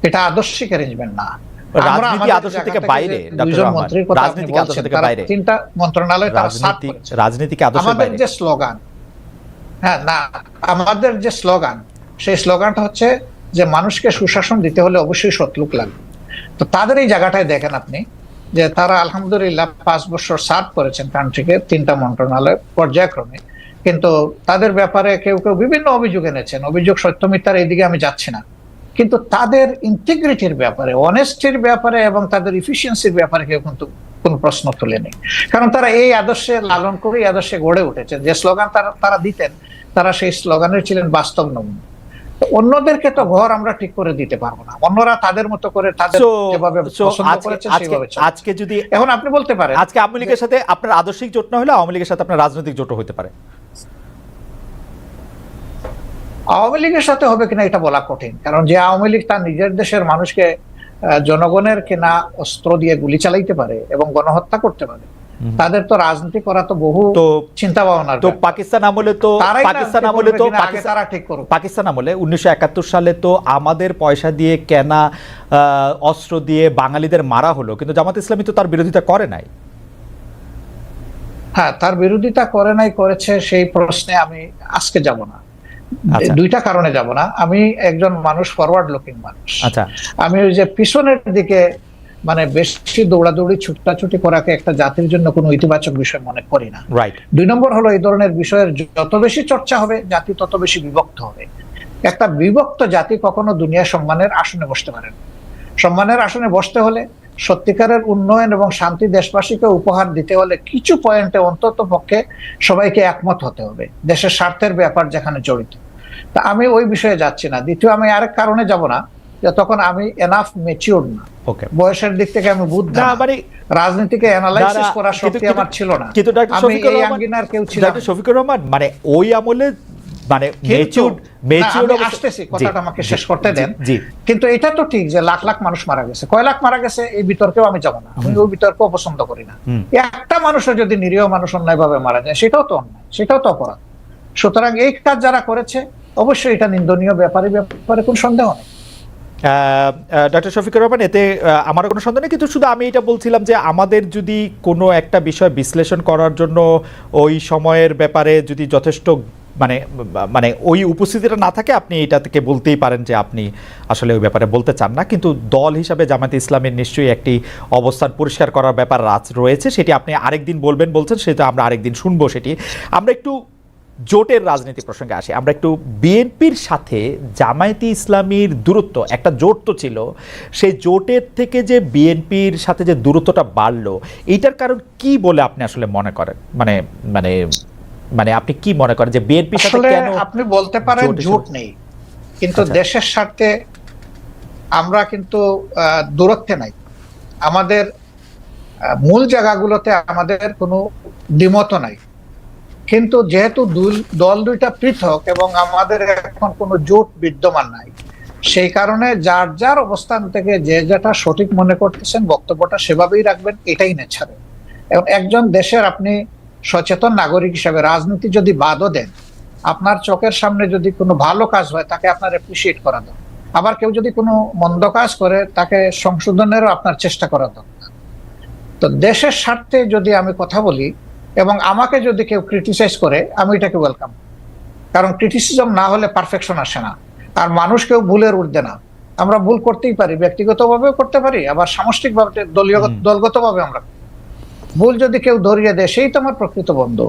এটা আদর্শিক অ্যারেঞ্জমেন্ট না। রাজনীতি আদর্শ থেকে বাইরে, তিনটা মন্ত্রণালয় রাজনীতিকে আদর্শ আমাদের যে স্লোগান, হ্যাঁ না, আমাদের যে স্লোগান, সেই স্লোগানটা হচ্ছে যে মানুষকে সুশাসন দিতে হলে অবশ্যই সৎ লোক লাগবে। তো তাদের এই জায়গাটায় দেখেন আপনি যে তারা আলহামদুলিল্লাহ 5 বছর সার্ভ করেছেন কান্ট্রিকে, 3টা মন্ত্রণালয় পর্যায়ক্রমে, কিন্তু তাদের ব্যাপারে কেউ কেউ বিভিন্ন অভিযোগ এনেছেন। অভিযোগ সত্য মিথ্যার এইদিকে আমি যাচ্ছি না, কিন্তু তাদের ইন্টিগ্রিটির ব্যাপারে, অনেস্টির ব্যাপারে এবং তাদের ইফিসিয়েন্সির ব্যাপারে কেউ কিন্তু কোনো প্রশ্ন তুলেনি। কারণ তারা এই আদর্শে লালন করে এই আদর্শে গড়ে উঠেছে। যে স্লোগান তারা দিতেন, তারা সেই স্লোগানের ছিলেন বাস্তব নমুনা। অন্যদেরকে তো ঘর আমরা ঠিক করে দিতে পারবো না, অন্যরা তাদের মতো করে তাদের যেভাবে পছন্দ করেছে সেভাবে। আজকে যদি এখন আপনি বলতে পারেন আজকে আওয়ামী লীগের সাথে আপনার আদর্শিক জোট না হলে আওয়ামী লীগের সাথে আপনার রাজনৈতিক জোট হতে পারে, আওয়ামী লীগের সাথে হবে কিনা এটা বলা কঠিন। কারণ যে আওয়ামী লীগ তার নিজের দেশের মানুষকে জনগণের কেনা অস্ত্র দিয়ে গুলি চালাইতে পারে এবং গণহত্যা করতে পারে, তাদের তো রাজনীতি করা তো বহু চিন্তা ভাবনার। তো পাকিস্তান আমলে তো পাকিস্তান আমলে 1971 সালে তো আমাদের পয়সা দিয়ে কেনা অস্ত্র দিয়ে বাঙালিদের মারা হলো, কিন্তু জামাত ইসলামী তো তার বিরোধিতা করে নাই। হ্যাঁ, তার বিরোধিতা করে নাই, করেছে, সেই প্রশ্নে আমি আজকে যাব না। 2টা কারণে যাব না। আমি একজন মানুষ, ফরওয়ার্ড লুকিং মানুষ। আমি ওই যে পিছনের দিকে মানে বেশি দৌড়াদৌড়ি ছুটাছুটি করাকে একটা জাতির জন্য কোনো ইতিবাচক বিষয় মনে করি না। 2 নম্বর হলো, এই ধরনের বিষয়ের যত বেশি চর্চা হবে, জাতি তত বেশি বিভক্ত হবে। একটা বিভক্ত জাতি কখনো দুনিয়া সম্মানের আসনে বসতে পারে না। সম্মানের আসনে বসতে হলে, সত্যিকারের উন্নয়ন এবং শান্তি দেশবাসীকে উপহার দিতে হলে কিছু পয়েন্টে অন্তত পক্ষে সবাইকে একমত হতে হবে, দেশের স্বার্থের ব্যাপার যেখানে জড়িত। তা আমি ওই বিষয়ে যাচ্ছি না। দ্বিতীয়, আমি আরেক কারণে যাব না, যে তখন আমি এনাফ ম্যাচিউরড না। ওকে, বয়সের দিক থেকে আমি বুদ্ধ না মানে রাজনীতিকে অ্যানালাইসিস করার শক্তি আমার ছিল না, কিন্তু ডক্টর আমি এই আঙ্গিনার কেউ ছিলাম। ডক্টর শফিকুর রহমান মানে ওই আমলে মানে আসতেছি, কথাটা আমাকে শেষ করতে দেন। কিন্তু এটা তো ঠিক যে লাখ লাখ মানুষ মারা গেছে, কয় লাখ মারা গেছে এই বিতর্কেও আমি যাব না, আমি ওই বিতর্ক পছন্দ করি না। একটা মানুষও যদি নিরীহ মানুষ অন্যায়ভাবে মারা যায় সেটাও তো অন্যায়, সেটাও তো অপরাধ। সুতরাং এই কাজ যারা করেছে অবশ্যই এটা নিন্দনীয়, ব্যাপারে কোন সন্দেহ নেই। ডক্টর শফিকুর রহমান, এতে আমার কোনো সন্দেহ নেই, কিন্তু শুধু আমি এটা বলছিলাম যে আমাদের যদি কোনো একটা বিষয় বিশ্লেষণ করার জন্য ওই সময়ের ব্যাপারে যদি যথেষ্ট মানে মানে ওই উপস্থিতিটা না থাকে, আপনি এটা থেকে বলতেই পারেন যে আপনি আসলে ওই ব্যাপারে বলতে চান না, কিন্তু দল হিসাবে জামায়াতে ইসলামের নিশ্চয়ই একটি অবস্থান পরিষ্কার করার ব্যাপার রয়েছে, সেটি আপনি আরেকদিন বলবেন বলছেন, সেটা আমরা আরেকদিন শুনবো। সেটি আমরা একটু জোটের রাজনীতি প্রসঙ্গে আসি, আমরা একটু বিএনপির সাথে জামায়াতে ইসলামীর দূরত্ব, একটা জোট তো ছিল, সেই জোটের থেকে যে বিএনপির সাথে যে দূরত্বটা বাড়লো, এইটার কারণ কি বলে আপনি আসলে মনে করেন? মানে মানে মানে আপনি কি মনে করেন যে বিএনপির সাথে কেন? আপনি বলতে পারেন জোট নেই, কিন্তু দেশের স্বার্থে আমরা কিন্তু দূরত্বে নাই, আমাদের মূল জায়গাগুলোতে আমাদের কোনো দ্বিমত নাই, কিন্তু যেহেতু দল দুইটা পৃথক এবং আমাদের এখন কোনো জোট বিদ্যমান নাই, সেই কারণে যার যার অবস্থান থেকে যে যেটা সঠিক মনে করতেছেন বক্তব্যটা সেভাবেই রাখবেন, এটাই নেচারে। এবং একজন দেশের আপনি সচেতন নাগরিক হিসাবে রাজনীতি যদি বাদও দেন, আপনার চোখের সামনে যদি কোনো ভালো কাজ হয় তাকে আপনার অ্যাপ্রিসিয়েট করা দরকার, আবার কেউ যদি কোনো মন্দ কাজ করে তাকে সংশোধনেরও আপনার চেষ্টা করা দরকার। তো দেশের স্বার্থে যদি আমি কথা বলি এবং আমাকে যদি কেউ ক্রিটিসাইজ করে, আমি এটাকে ওয়েলকাম, কারণ ক্রিটিসিজম না হলে পারফেকশন আসে না, আর মানুষ কেউ ভুলের ঊর্ধ্বে না। আমরা ভুল করতেই পারি, ব্যক্তিগতভাবেও করতে পারি, আবার সামষ্টিকভাবে দলগতভাবে আমরা ভুল যদি কেউ ধরিয়ে দেয় সেই তো আমার প্রকৃত বন্ধু,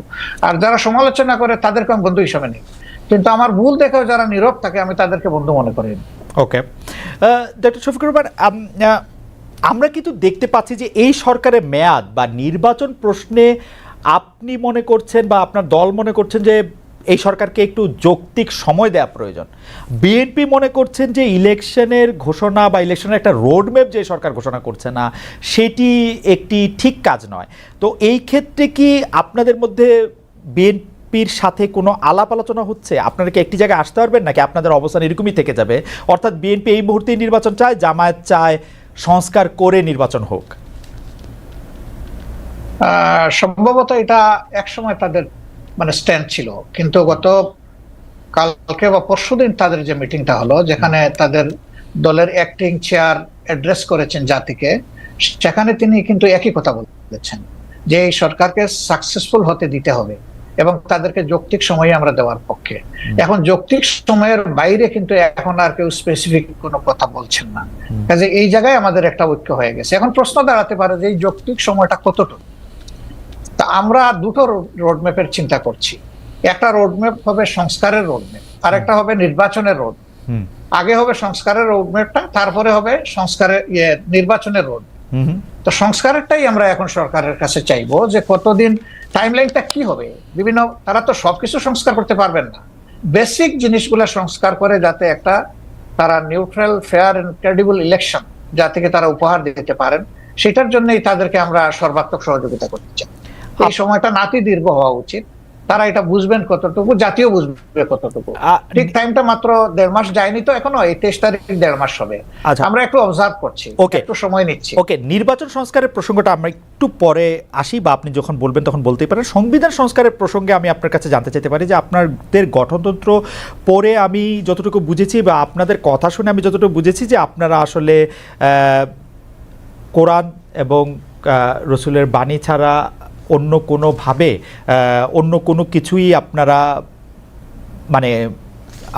আর যারা সমালোচনা করে তাদেরকে আমি বন্ধু হিসাবে নিই, কিন্তু আমার ভুল দেখেও যারা নীরব থাকে আমি তাদেরকে বন্ধু মনে করি। ওকে, ডক্টর শফিকুর রহমান, আমরা কিন্তু দেখতে পাচ্ছি যে এই সরকারের মেয়াদ বা নির্বাচন প্রশ্নে আপনি মনে করছেন বা আপনার দল মনে করছেন যে এই সরকারকে একটু যৌক্তিক সময় দেওয়া প্রয়োজন, বিএনপি মনে করছেন যে ইলেকশনের ঘোষণা বা ইলেকশনের একটা রোডম্যাপ যে সরকার ঘোষণা করছে না সেটি একটি ঠিক কাজ নয়। তো এই ক্ষেত্রে কি আপনাদের মধ্যে বিএনপির সাথে কোনো আলাপ আলোচনা হচ্ছে? আপনারা কি একটি জায়গায় আসতে পারবেন নাকি আপনাদের অবস্থান এরকমই থেকে যাবে, অর্থাৎ বিএনপি এই মুহূর্তেই নির্বাচন চায়, জামায়াত চায় সংস্কার করে নির্বাচন হোক? সম্ভবত এটা একসময় তাদের মানে স্ট্যান্ড ছিল, কিন্তু গত কালকে বা পরশুদিন তাদের যে মিটিংটা হলো, যেখানে তাদের দলের অ্যাক্টিং চেয়ার অ্যাড্রেস করেছেন জাতিকে, সেখানে তিনি কিন্তু একই কথা বলেছেন যে এই সরকারকে সাকসেসফুল হতে দিতে হবে এবং তাদেরকে যৌক্তিক সময় আমরা দেওয়ার পক্ষে। এখন যৌক্তিক সময়ের বাইরে কিন্তু এখন আর কেউ স্পেসিফিক কোনো কথা বলছেন না, কাজে এই জায়গায় আমাদের একটা ঐক্য হয়ে গেছে। এখন প্রশ্ন দাঁড়াতে পারে যে এই যৌক্তিক সময়টা কতটুকু। তা আমরা দুটো রোডম্যাপের চিন্তা করছি, একটা রোডম্যাপ হবে সংস্কারের রোডম্যাপ, আর একটা হবে নির্বাচনের রোড। আগে হবে সংস্কারের রোডম্যাপটা, তারপরে হবে নির্বাচনের রোড। তো সংস্কারেরটাই আমরা এখন সরকারের কাছে চাইবো যে কতদিন টাইমলাইনটা কি হবে। বিভিন্ন তারা তো সবকিছু সংস্কার করতে পারবেন না, বেসিক জিনিসগুলো সংস্কার করে যাতে একটা তারা neutral, fair and credible election জাতিকে তারা উপহার দিতে পারেন, সেটার জন্যই তাদেরকে আমরা সর্বাত্মক সহযোগিতা করতে চাই। এই সময়টা নাতি দীর্ঘ হওয়া উচিত, তারা এটা বুঝবেন কতটুকু, জাতীয় বুঝবে কতটুকু। ঠিক টাইমটা মাত্র 1.5 মাস যায়নি তো এখনো, এই 23 তারিখ 1.5 মাস হবে। আমরা একটু অবজার্ভ করছি, একটু সময় নিচ্ছি। ওকে, নির্বাচন সংস্কারের প্রসঙ্গটা আমরা একটু পরে আসি, বা আপনি যখন বলবেন তখন বলতেই পারেন। সংবিধান সংস্কারের প্রসঙ্গে আমি আপনার কাছে জানতে চাইতে পারি যে আপনাদের গঠনতন্ত্র পড়ে আমি যতটুকু বুঝেছি বা আপনাদের কথা শুনে আমি যতটুকু বুঝেছি যে আপনারা আসলে কোরআন এবং রসুলের বাণী ছাড়া অন্য কোনোভাবে অন্য কোনো কিছুই আপনারা মানে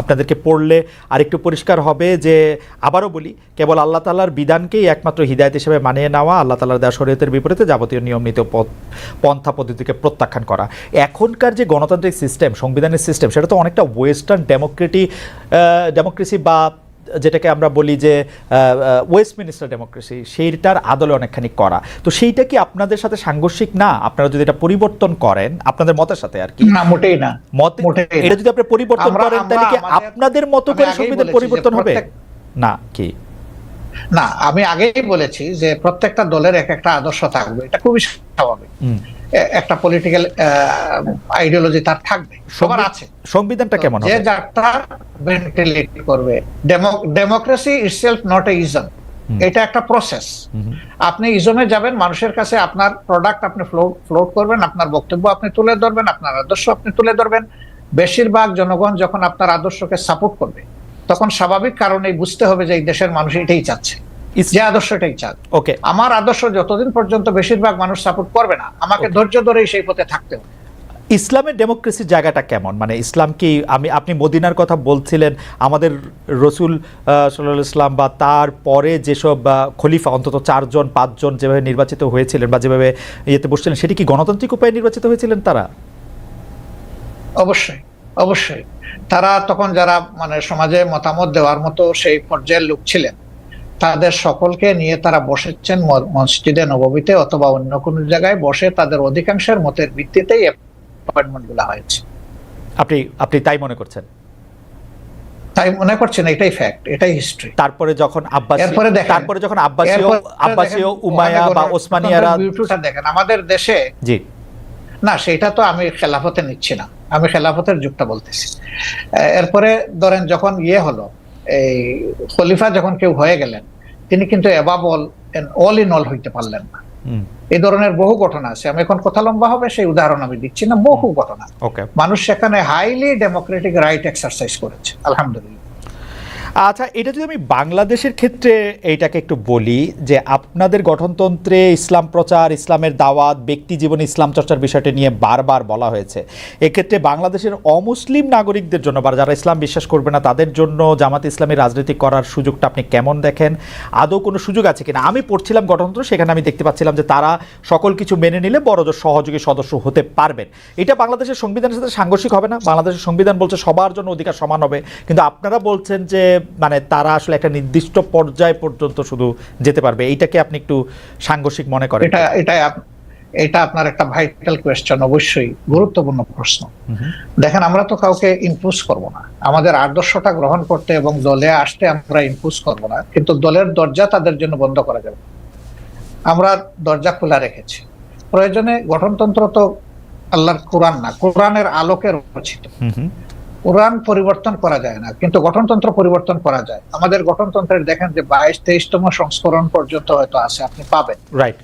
আপনাদেরকে পড়লে আরেকটু পরিষ্কার হবে যে, আবারও বলি, কেবল আল্লাহ তাআলার বিধানকেই একমাত্র হিদায়াত হিসেবে মানিয়ে নেওয়া, আল্লাহ তাআলার দেওয়া শরীয়তের বিপরীতে যাবতীয় নিয়ম নীতি পন্থা পদ্ধতিকে প্রত্যাখ্যান করা। এখনকার যে গণতান্ত্রিক সিস্টেম, সংবিধানের সিস্টেম, সেটা তো অনেকটা ওয়েস্টার্ন ডেমোক্রেসি বা যেটাকে আমরা বলি যে ওয়েস্টমিনিস্টার ডেমোক্রেসি, সেইটার আদলে অনেকখানি করা। তো সেইটা কি আপনাদের সাথে সাংঘর্ষিক না? আপনারা যদি এটা পরিবর্তন করেন আপনাদের মতের সাথে আর কি? না, মোটেই না। এটা যদি আপনি পরিবর্তন করেন তাহলে কি আপনাদের মতো করে সংবিধান পরিবর্তন হবে না কি? না, আমি আগেই বলেছি যে প্রত্যেকটা দলের এক একটা আদর্শ থাকবে, এটা খুবই স্বাভাবিক। একটা পলিটিক্যাল আইডিওলজি তার থাকবে, সবার আছে। সংবিধানটা কেমন যে হবে? যারটা ভেন্টিলেট করবে। Democracy itself not a ism, এটা একটা প্রসেস। আপনি ইজমে যাবেন, মানুষের কাছে আপনার প্রোডাক্ট আপনি ফ্লোট করবেন, আপনার বক্তব্য আপনি তুলে ধরবেন, আপনার আদর্শ আপনি তুলে ধরবেন। বেশিরভাগ জনগণ যখন আপনার আদর্শকে সাপোর্ট করবে, তখন স্বাভাবিক কারণেই বুঝতে হবে যে এই দেশের মানুষ এটাই চাচ্ছে, যে আদর্শটাই চান। ওকে, আমার আদর্শ যতদিন পর্যন্ত বেশিরভাগ মানুষ সাপোর্ট করবে না, আমাকে ধৈর্য ধরেই সেই পথে থাকতে হবে। ইসলামের ডেমোক্রেসির জায়গাটা কেমন? মানে ইসলাম কি, আপনি মদিনার কথা বলছিলেন, আমাদের রসুল সাল্লাল্লাহু আলাইহি ইসলাম বা তার পরে যেসব খলিফা অন্তত 4জন 5জন যেভাবে নির্বাচিত হয়েছিলেন বা যেভাবে ইয়েতে বসছিলেন, সেটি কি গণতান্ত্রিক উপায়ে নির্বাচিত হয়েছিলেন তারা? অবশ্যই, অবশ্যই। তারা তখন যারা মানে সমাজে মতামত দেওয়ার মতো সেই পর্যায়ের লোক ছিলেন, তাদের সকলকে নিয়ে তারা বসেছেন মসজিদে নববীতে অথবা অন্য কোনো জায়গায় বসে, তাদের অধিকাংশের মতের ভিত্তিতেই অ্যাপয়েন্টমেন্ট গুলো হয়েছে। আপনি তাই মনে করছেন? তাই মনে করছেন, এটাই ফ্যাক্ট, এটাই হিস্ট্রি। তারপরে যখন আব্বাসীয় উমাইয়া বা ওসমানিয়ারা দেখেন আমাদের দেশে, জি না সেটা তো আমি খেলাফতে নিচ্ছি না, আমি খেলাফতের যুগটা বলতেছি। এরপরে ধরেন যখন হলো, এই খলিফা যখন কেউ হয়ে গেলেন, তিনি কিন্তু অ্যাবাভ অল ইন অল হইতে পারলেন না। এই ধরনের বহু ঘটনা আছে, আমি এখন কথা লম্বা হবে সেই উদাহরণ আমি দিচ্ছি না, বহু ঘটনা। মানুষ সেখানে হাইলি ডেমোক্রেটিক রাইট এক্সারসাইজ করেছে, আলহামদুলিল্লাহ। আচ্ছা, এটা যদি আমি বাংলাদেশের ক্ষেত্রে এইটাকে একটু বলি, যে আপনাদের গঠনতন্ত্রে ইসলাম প্রচার, ইসলামের দাওয়াত, ব্যক্তি জীবনে ইসলাম চর্চার বিষয়টি নিয়ে বারবার বলা হয়েছে। এক্ষেত্রে বাংলাদেশের অমুসলিম নাগরিকদের জন্য বা যারা ইসলাম বিশ্বাস করবে না তাদের জন্য জামাতে ইসলামী রাজনীতি করার সুযোগটা আপনি কেমন দেখেন? আদৌ কোনো সুযোগ আছে কিনা? আমি পড়ছিলাম গঠনতন্ত্র, সেখানে আমি দেখতে পাচ্ছিলাম যে তারা সকল কিছু মেনে নিলে বড়জোর সহযোগী সদস্য হতে পারবেন। এটা বাংলাদেশের সংবিধানের সাথে সাংঘর্ষিক হবে না? বাংলাদেশের সংবিধান বলছে সবার জন্য অধিকার সমান হবে, কিন্তু আপনারা বলছেন যে মানে তারা আসলে একটা নির্দিষ্ট পর্যায় পর্যন্ত শুধু যেতে পারবে। এইটাকে আপনি একটু সাংঘর্ষিক মনে করেন? এটা আপনার একটা ভাইটাল কোয়েশ্চেন, অবশ্যই গুরুত্বপূর্ণ প্রশ্ন। দেখেন, আমরা তো কাউকে ইম্পোজ করব না, আমাদের আদর্শটা গ্রহণ করতে এবং দলে আসতে আমরা ইম্পোজ করব না, কিন্তু দলের দরজা তাদের জন্য বন্ধ করা যাবে, আমরা দরজা খোলা রেখেছি। প্রয়োজনে গঠনতন্ত্র তো আল্লাহর কোরআন না, কোরআনের আলোকে রচিত। কোরআন পরিবর্তন করা যায় না, কিন্তু গঠনতন্ত্র পরিবর্তন করা যায়। আমাদের গঠনতন্ত্রের দেখেন যে 22-23তম সংস্করণ পর্যন্ত হয়তো আছে, আপনি পাবেন। রাইট।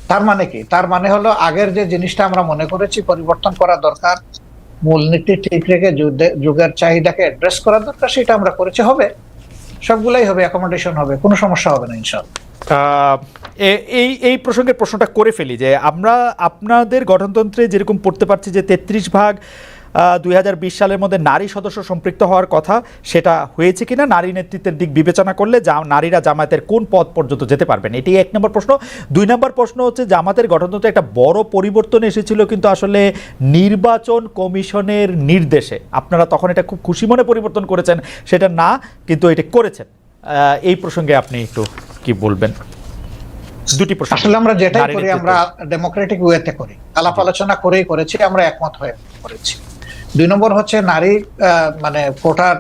তার মানে কি? তার মানে হলো আগের যে জিনিসটা আমরা মনে করেছি পরিবর্তন করা দরকার, মূলনীতি ঠিক রেখে যুগের চাহিদাকে অ্যাড্রেস করা দরকার, সেটা আমরা করেছি। হবে, সবগুলাই হবে, অ্যাকোমোডেশন হবে, কোনো সমস্যা হবে না ইনশাআল্লাহ। এই প্রসঙ্গের প্রশ্নটা করে ফেলি যে আমরা আপনাদের গঠনতন্ত্রে যেরকম পড়তে পারছি যে 33 2020 সালের মধ্যে নারী সদস্য সম্পৃক্ত হওয়ার কথা, সেটা হয়েছে কিনা? নারী নেতৃত্বের দিক বিবেচনা করলে নারীরা জামায়াতের কোন পদ পর্যন্ত যেতে পারবেন? এটি 1 নম্বর প্রশ্ন। 2 নম্বর প্রশ্ন হচ্ছে, জামাতের গঠনতন্ত্রে একটা বড় পরিবর্তন এসেছিল কিন্তু আসলে নির্বাচন কমিশনের নির্দেশে। আপনারা তখন এটা খুব খুশি মনে পরিবর্তন করেছেন, সেটা না, কিন্তু এটা করেছেন। এই প্রসঙ্গে আপনি একটু কি বলবেন? দুটি প্রশ্ন। আসলে আমরা যেটাই করি আমরা ডেমোক্রেটিক ওয়েতে করি, আলাপ আলোচনা করেই করেছি, আমরা একমত হয়ে করেছি। 2 নম্বর হচ্ছে নারী মানে কোটার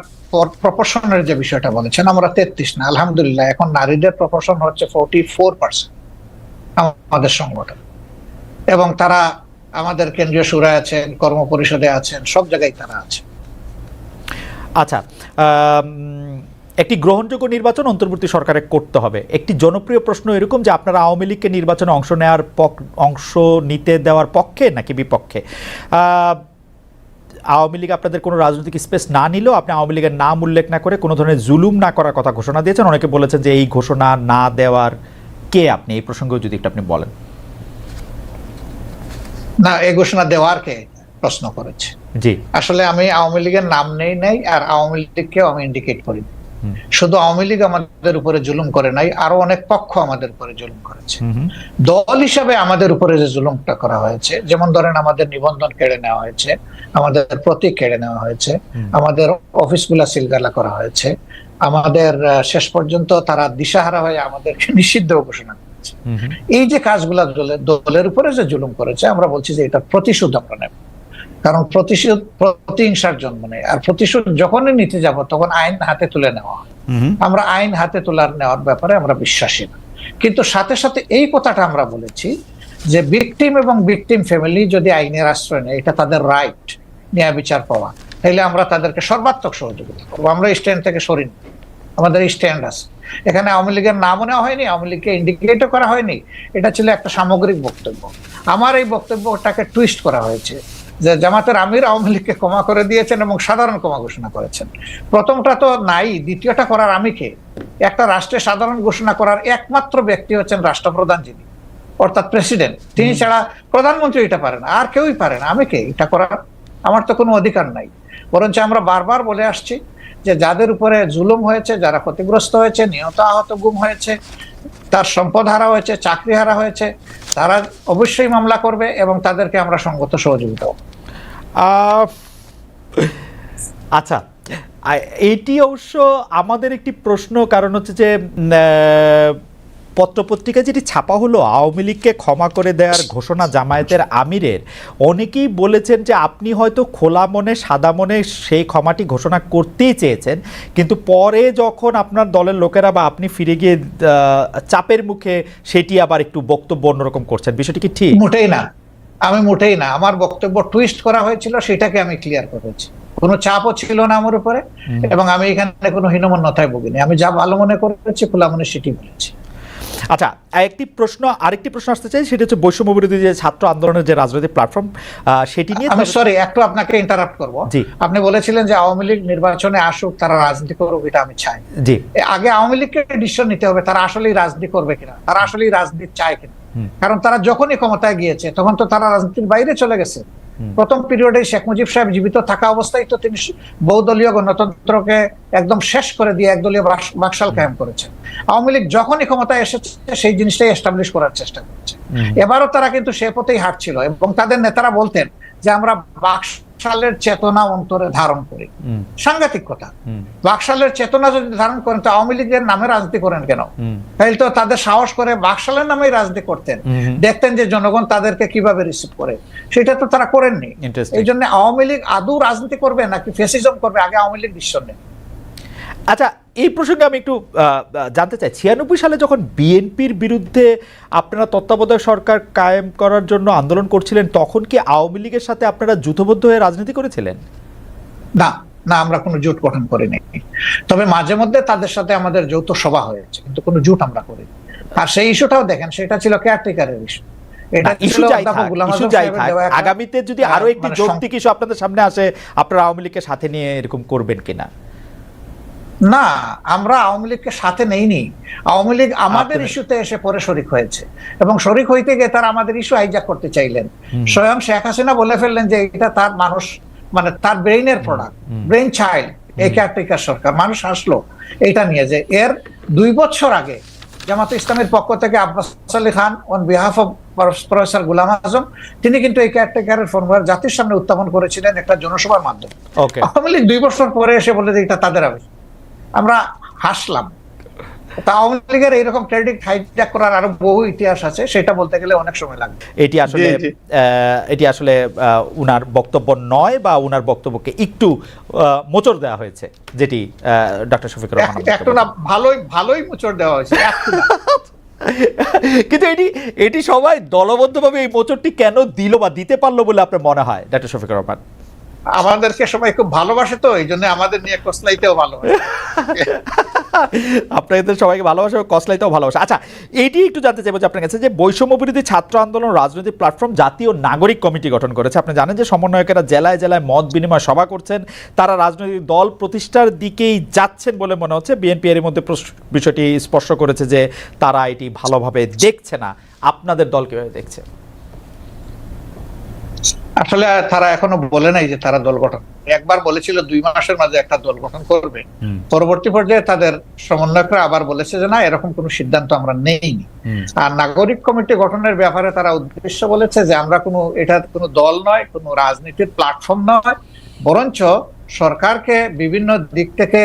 প্রপোর্শনের যে বিষয়টা বলেছেন, আমরা 33 না, আলহামদুলিল্লাহ এখন নারীদের প্রপোর্শন হচ্ছে 44% আমাদের সংগঠন, এবং তারা আমাদের কেন্দ্রীয় সুরায় আছেন, কর্ম পরিষদে আছেন, সব জায়গায় তারা আছে। আচ্ছা, একটি গ্রহণযোগ্য নির্বাচন অন্তর্বর্তী সরকারে করতে হবে। একটি জনপ্রিয় প্রশ্ন এরকম যে আপনারা আওয়ামী লীগকে নির্বাচনে অংশ নিতে দেওয়ার পক্ষে নাকি বিপক্ষে? আওয়ামী লীগ আপনাদের কোনো রাজনৈতিক স্পেস না নিলেও আপনি আওয়ামী লীগের নাম উল্লেখ না করে কোনো ধরনের জুলুম না করার কথা ঘোষণা দিয়েছেন। অনেকে বলেছেন যে এই ঘোষণা না দেওয়ার কে আপনি? এই প্রসঙ্গেও যদি একটু আপনি বলেন। না, এই ঘোষণা দেওয়ার কে প্রশ্ন করেছে? জি, আসলে আমি আওয়ামী লীগের নাম নেই আর আওয়ামী লীগকেও আমি ইন্ডিকেট করি। শুধু আওয়ামী লীগ আমাদের উপরে জুলুম করে নাই, আরো অনেক পক্ষ আমাদের উপরে জুলুম করেছে। দল হিসাবে আমাদের উপরে যে জুলুমটা করা হয়েছে, যেমন ধরেন আমাদের নিবন্ধন কেড়ে নেওয়া হয়েছে, আমাদের প্রতীক কেড়ে নেওয়া হয়েছে, আমাদের অফিসগুলা সিলগালা করা হয়েছে, আমাদের শেষ পর্যন্ত তারা দিশাহারা হয়ে আমাদেরকে নিষিদ্ধ ঘোষণা করেছে। এই যে কাজগুলা দলের উপরে যে জুলুম করেছে, আমরা বলছি যে এটা প্রতিশোধ আমরা নেব, কারণ প্রতিহিংসার জন্ম নেই। আর প্রতিশোধ যখনই নিতে যাব তখন আইন হাতে তুলে নেওয়া হয়। আমরা আইন হাতে তোলার নেওয়ার ব্যাপারে আমরা বিশ্বাসী না। কিন্তু সাথে সাথে এই কথাটা আমরা বলেছি যে ভিকটিম এবং ভিকটিম ফ্যামিলি যদি আইনের আশ্রয় নেয়, এটা তাদের রাইট ন্যায় বিচার পাওয়া, তাহলে আমরা তাদেরকে সর্বাত্মক সহযোগিতা করবো। আমরা স্ট্যান্ড থেকে সরিনি, আমাদের স্ট্যান্ড আছে। এখানে আওয়ামী লীগের নামও নেওয়া হয়নি, আওয়ামী লীগকে ইন্ডিকেটও করা হয়নি। এটা ছিল একটা সামগ্রিক বক্তব্য। আমার এই বক্তব্যটাকে টুইস্ট করা হয়েছে যে জামাতের আমির আওয়ামী লীগকে ক্ষমা করে দিয়েছেন এবং সাধারণ ক্ষমা ঘোষণা করেছেন। প্রথমটা তো নাই, দ্বিতীয়টা করার আমি কে? একটা রাষ্ট্রে সাধারণ ঘোষণা করার একমাত্র ব্যক্তি হচ্ছেন রাষ্ট্রপ্রধান, যিনি অর্থাৎ প্রেসিডেন্ট। তিনি ছাড়া প্রধানমন্ত্রী এটা পারে না, আর কেউই পারে না। আমি কে এটা করার? আমার তো কোনো অধিকার নাই। বরঞ্চ আমরা বারবার বলে আসছি যে যাদের উপরে জুলুম হয়েছে, যারা ক্ষতিগ্রস্ত হয়েছে, নিহত আহত গুম হয়েছে, তার সম্পদ হারা হয়েছে, চাকরি হারা হয়েছে, তারা অবশ্যই মামলা করবে এবং তাদেরকে আমরা সঙ্গত সহযোগিতা করব। আচ্ছা, এইটি অবশ্য আমাদের একটি প্রশ্ন, কারণ হচ্ছে যে পত্রপত্রিকায় যেটি ছাপা হলো আওয়ামী লীগকে ক্ষমা করে দেওয়ার ঘোষণা জামায়াতের আমিরের, অনেকেই বলেছেন যে আপনি হয়তো খোলা মনে সাদা মনে সেই ক্ষমাটি ঘোষণা করতেই চেয়েছেন, কিন্তু পরে যখন আপনার দলের লোকেরা বা আপনি ফিরে গিয়ে চাপের মুখে সেটি আবার একটু বক্তব্য অন্যরকম করছেন। বিষয়টি কি ঠিক? মোটেই না, আমি মোটেই না। আমার বক্তব্য টুইস্ট করা হয়েছিল, সেটাকে আমি ক্লিয়ার করেছি। কোনো চাপও ছিল না আমার উপরে, এবং আমি এখানে কোনো হীনমন্যতায় ভুগিনি। আমি যা ভালো মনে করেছি, খোলা মনে সেটি বলেছি। আচ্ছা, আরেকটি প্রশ্ন আসতে চাই, সেটা হচ্ছে বৈষম্য বিরোধী যে ছাত্র আন্দোলনের যে রাজনৈতিক প্ল্যাটফর্ম, সেটি নিয়ে আমি সরি একটু আপনাকে ইন্টারাপ্ট করব। আপনি বলেছিলেন যে আওয়ামী লীগ নির্বাচনে আসুক, তারা রাজনীতি করুক, এটা আমি চাই। জি, আগে আওয়ামী লীগকে ডিসিশন নিতে হবে তারা আসলেই রাজনীতি করবে কিনা, তারা আসলেই রাজনীতি চায় কিনা। কারণ তারা যখনই ক্ষমতায় গিয়েছে তখন তো তারা রাজনীতির বাইরে চলে গেছে। প্রথম পিরিয়ডে শেখ মুজিব সাহেব জীবিত থাকা অবস্থায় তো তিনি বহুদলীয় গণতন্ত্রকে একদম শেষ করে দিয়ে একদলীয় বাকশাল কায়েম করেছেন। আওয়ামী লীগ যখনই ক্ষমতায় এসেছে সেই জিনিসটাই এস্টাবলিশ করার চেষ্টা করছে। এবারও তারা কিন্তু সে পথেই হাঁটছিল, এবং তাদের নেতারা বলতেন যে আমরা বাকশালের চেতনা অন্তরে ধারণ করি। সাংঘাতিক কথা। বাকশালের চেতনা যদি ধারণ করেন তো আওয়ামী লীগের নামে রাজনীতি করেন কেন? তাহলে তো তাদের সাহস করে বাকশালের নামেই রাজনীতি করতেন, দেখতেন যে জনগণ তাদেরকে কিভাবে রিসিভ করে। সেটা তো তারা করেননি। এই জন্য আওয়ামী লীগ আদৌ রাজনীতি করবে নাকি ফ্যাসিজম করবে, আগে আওয়ামী লীগ ডিসিশন নেয়। আচ্ছা, এই প্রসঙ্গে আমি একটু জানতে চাই, 96 সালে যখন বিএনপির বিরুদ্ধে আপনারা তত্ত্বাবধায়ক সরকার কায়েম করার জন্য আন্দোলন করছিলেন, তখন কি আওয়ামী লীগের সাথে আপনারা জোটবদ্ধ হয়ে রাজনীতি করেছিলেন? না না, আমরা কোনো জোট গঠন করিনি। তবে মাঝে মধ্যে তাদের সাথে আমাদের যৌথ সভা হয়েছে, কিন্তু কোনো জোট আমরা করিনি। আর সেই ইস্যুটাও দেখেন, সেটা ছিল কেয়ারটেকারের ইস্যু। আগামীতে যদি আরো একটি যৌক্তিক ইস্যু আপনাদের সামনে আসে, আপনারা আওয়ামী লীগকে সাথে নিয়ে এরকম করবেন কিনা? না, আমরা আওয়ামী লীগকে সাথে নেইনি। আওয়ামী লীগ আমাদের ইস্যুতে এসে পরে শরিক হয়েছে, এবং শরিক হইতে গিয়ে তারা আমাদের ইস্যু হাইজ্যাক করতে চাইলেন। স্বয়ং শেখ হাসিনা বলে ফেললেন যে এটা তার মানুষ, মানে তার ব্রেইনের প্রোডাক্ট, ব্রেইন চাইল্ড এই কেয়ারটেকার সরকার। মানুষ আসলো এটা নিয়ে যে এর 2 বছর আগে জামাত ইসলামের পক্ষ থেকে Abbas Ali Khan on behalf of professor Golam Azam, তিনি কিন্তু এই কেয়ারটেকারের ফর্মুলা জাতির সামনে উত্থাপন করেছিলেন একটা জনসভার মাধ্যমে। আওয়ামী লীগ 2 বছর পরে এসে বলে যে এটা তাদের আবেগ। আমরা হাসলাম। আওয়ামী লীগের এইরকম ক্রেডিট হাইজ্যাক করার আরো বহু ইতিহাস আছে, সেটা বলতে গেলে অনেক সময় লাগবে। এটি আসলে উনার বক্তব্য নয়, বা উনার বক্তব্যকে একটু মোচড় দেওয়া হয়েছে, যেটি ডক্টর শফিকুর রহমান একটু না, ভালোই মোচড় দেওয়া হয়েছে, একটু না। কিন্তু এটি সবাই দলবদ্ধভাবে এই মোচড়টি কেন দিল বা দিতে পারলো বলে আপনার মনে হয় ডক্টর শফিকুর রহমান? আমাদেরকে সবাই খুব ভালোবাসে, তো এই জন্য আমাদের নিয়ে কসলাইতেও ভালোবাসে। আপনাদের সবাইকে ভালোবাসে, কসলাইতেও ভালোবাসে। আচ্ছা, এইটি একটু জানতে চাইবো যে আপনার কাছে, যে বৈষম্য বিরোধী ছাত্র আন্দোলন রাজনৈতিক প্ল্যাটফর্ম জাতীয় নাগরিক কমিটি গঠন করেছে। আপনি জানেন যে সমন্বয়কেরা জেলায় জেলায় মত বিনিময় সভা করছেন, তারা রাজনৈতিক দল প্রতিষ্ঠার দিকেই যাচ্ছেন বলে মনে হচ্ছে। বিএনপি এর মধ্যে বিষয়টি স্পষ্ট করেছে যে তারা এটি ভালোভাবে দেখছে না। আপনাদের দল কিভাবে দেখছে? আসলে তারা এখনো বলে নাই যে তারা দল গঠন, একবার বলেছিল 2 মাসের মাঝে একটা দল গঠন করবে। পরবর্তী পর্যায়ে তাদের সমন্বয়করা আবার বলেছে যে না, এরকম কোনো সিদ্ধান্ত আমরা নেইনি। আর নাগরিক কমিটি গঠনের ব্যাপারে তারা উদ্দেশ্য বলেছে যে আমরা এটা কোনো দল নয়, কোনো রাজনীতির প্ল্যাটফর্ম নয়, বরঞ্চ সরকারকে বিভিন্ন দিক থেকে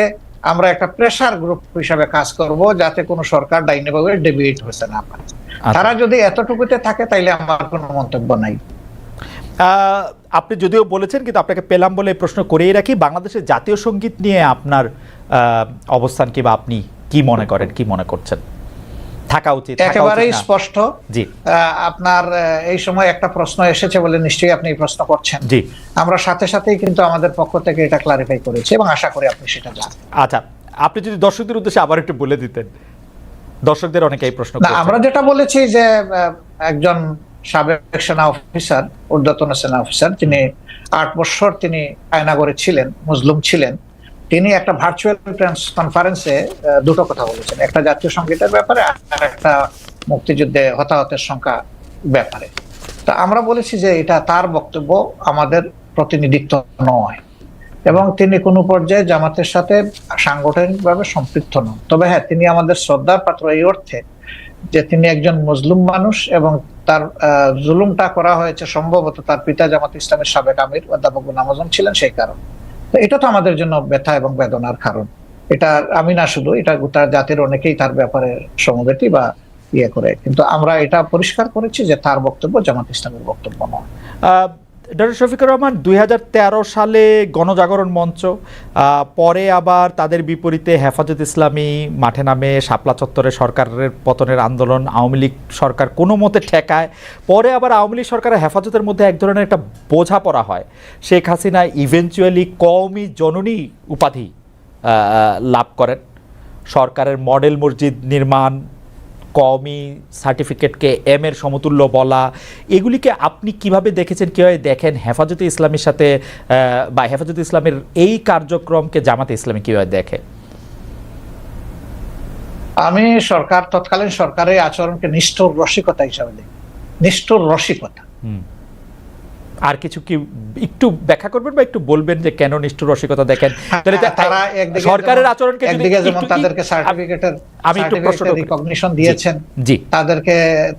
আমরা একটা প্রেসার গ্রুপ হিসাবে কাজ করব, যাতে কোনো সরকার ডাইনেভাবে ডেভিয়েট হতে না পারে। তারা যদি এতটুকুতে থাকে তাইলে আমার কোনো মন্তব্য নাই। আপনি যদিও বলেছেন, কিন্তু আপনাকে পেলাম বলে প্রশ্ন করেই রাখি, বাংলাদেশের জাতীয় সঙ্গীত নিয়ে আপনার অবস্থান, কিংবা আপনি কি মনে করেন, কি মনে করছেন থাকা উচিত? একেবারেই স্পষ্ট। জি, আপনার এই সময় একটা প্রশ্ন এসেছে বলে নিশ্চয়ই আপনি এই প্রশ্ন করছেন। জি, আমরা সাথে সাথেই কিন্তু আমাদের পক্ষ থেকে এটা ক্লারিফাই করেছি এবং আশা করি আপনি সেটা জানেন। আচ্ছা, আপনি যদি দর্শকদের উদ্দেশ্যে আবার একটু বলে দিতেন, দর্শকদের অনেকেই প্রশ্ন না, আমরা যেটা বলেছি যে একজন সাবেক সেনা অফিসার, ঊর্ধ্বতন সেনা অফিসার, তিনি 8 বছর তিনি আয়নাগরে ছিলেন, মজলুম ছিলেন। তিনি একটা ভার্চুয়াল কনফারেন্সে দুটো কথা বলেছেন, একটা জাতীয় সংগীতের ব্যাপারে আর একটা মুক্তিযুদ্ধে হতাহতের সংখ্যা ব্যাপারে। তা আমরা বলেছি যে এটা তার বক্তব্য, আমাদের প্রতিনিধিত্ব নয় এবং তিনি কোনো পর্যায়ে জামাতের সাথে সাংগঠনিকভাবে সম্পৃক্ত নন। তবে হ্যাঁ, তিনি আমাদের শ্রদ্ধার পাত্র এই অর্থে যে তিনি একজন মুসলিম মানুষ এবং তার জুলুমটা করা হয়েছে সম্ভবত তার পিতা জামাত ইসলামের সাবেক আমির অধ্যাপক গোলাম আজম ছিলেন সেই কারণে। তো এটা তো আমাদের জন্য ব্যথা এবং বেদনার কারণ। এটা আমি না শুধু, এটা গোটা জাতির অনেকেই তার ব্যাপারে সমবেতি বা ইয়ে করে, কিন্তু আমরা এটা পরিষ্কার করেছি যে তার বক্তব্য জামাত ইসলামের বক্তব্য নয়। ডক্টর শফিকুর রহমান, 2013 সালে গণজাগরণ মঞ্চ, পরে আবার তাদের বিপরীতে হেফাজত ইসলামী মাঠে নামে শাপলা চত্বরে সরকারের পতনের আন্দোলন, আওয়ামী লীগ সরকার কোনো মতে ঠেকায়, পরে আবার আওয়ামী লীগ সরকারের হেফাজতের মধ্যে এক ধরনের একটা বোঝাপড়া হয়, শেখ হাসিনা ইভেনচুয়ালি কওমি জননী উপাধি লাভ করেন, সরকারের মডেল মসজিদ নির্মাণ, কওমি সার্টিফিকেটকে এম এর সমতুল্য বলা, এগুলিকে আপনি কিভাবে দেখেছেন, কিভাবে দেখেন হেফাজতে ইসলামের সাথে বা হেফাজতে ইসলামের এই কার্যক্রমকে জামাতে ইসলামী কিভাবে দেখে? আমি তৎকালীন সরকারের আচরণকে নিষ্ঠুর রসিকতা হিসাবে দেখি, নিষ্ঠুর রসিকতা। আর কিছু কি একটু ব্যাখ্যা করবেন বা একটু বলবেন যে কেন নিষ্ঠুর রসিকতা দেখেন? তারা সরকারের আচরণকে একদিকে যেমন তাদেরকে সার্টিফিকেটের রিকগনিশন দিয়েছেন, জি,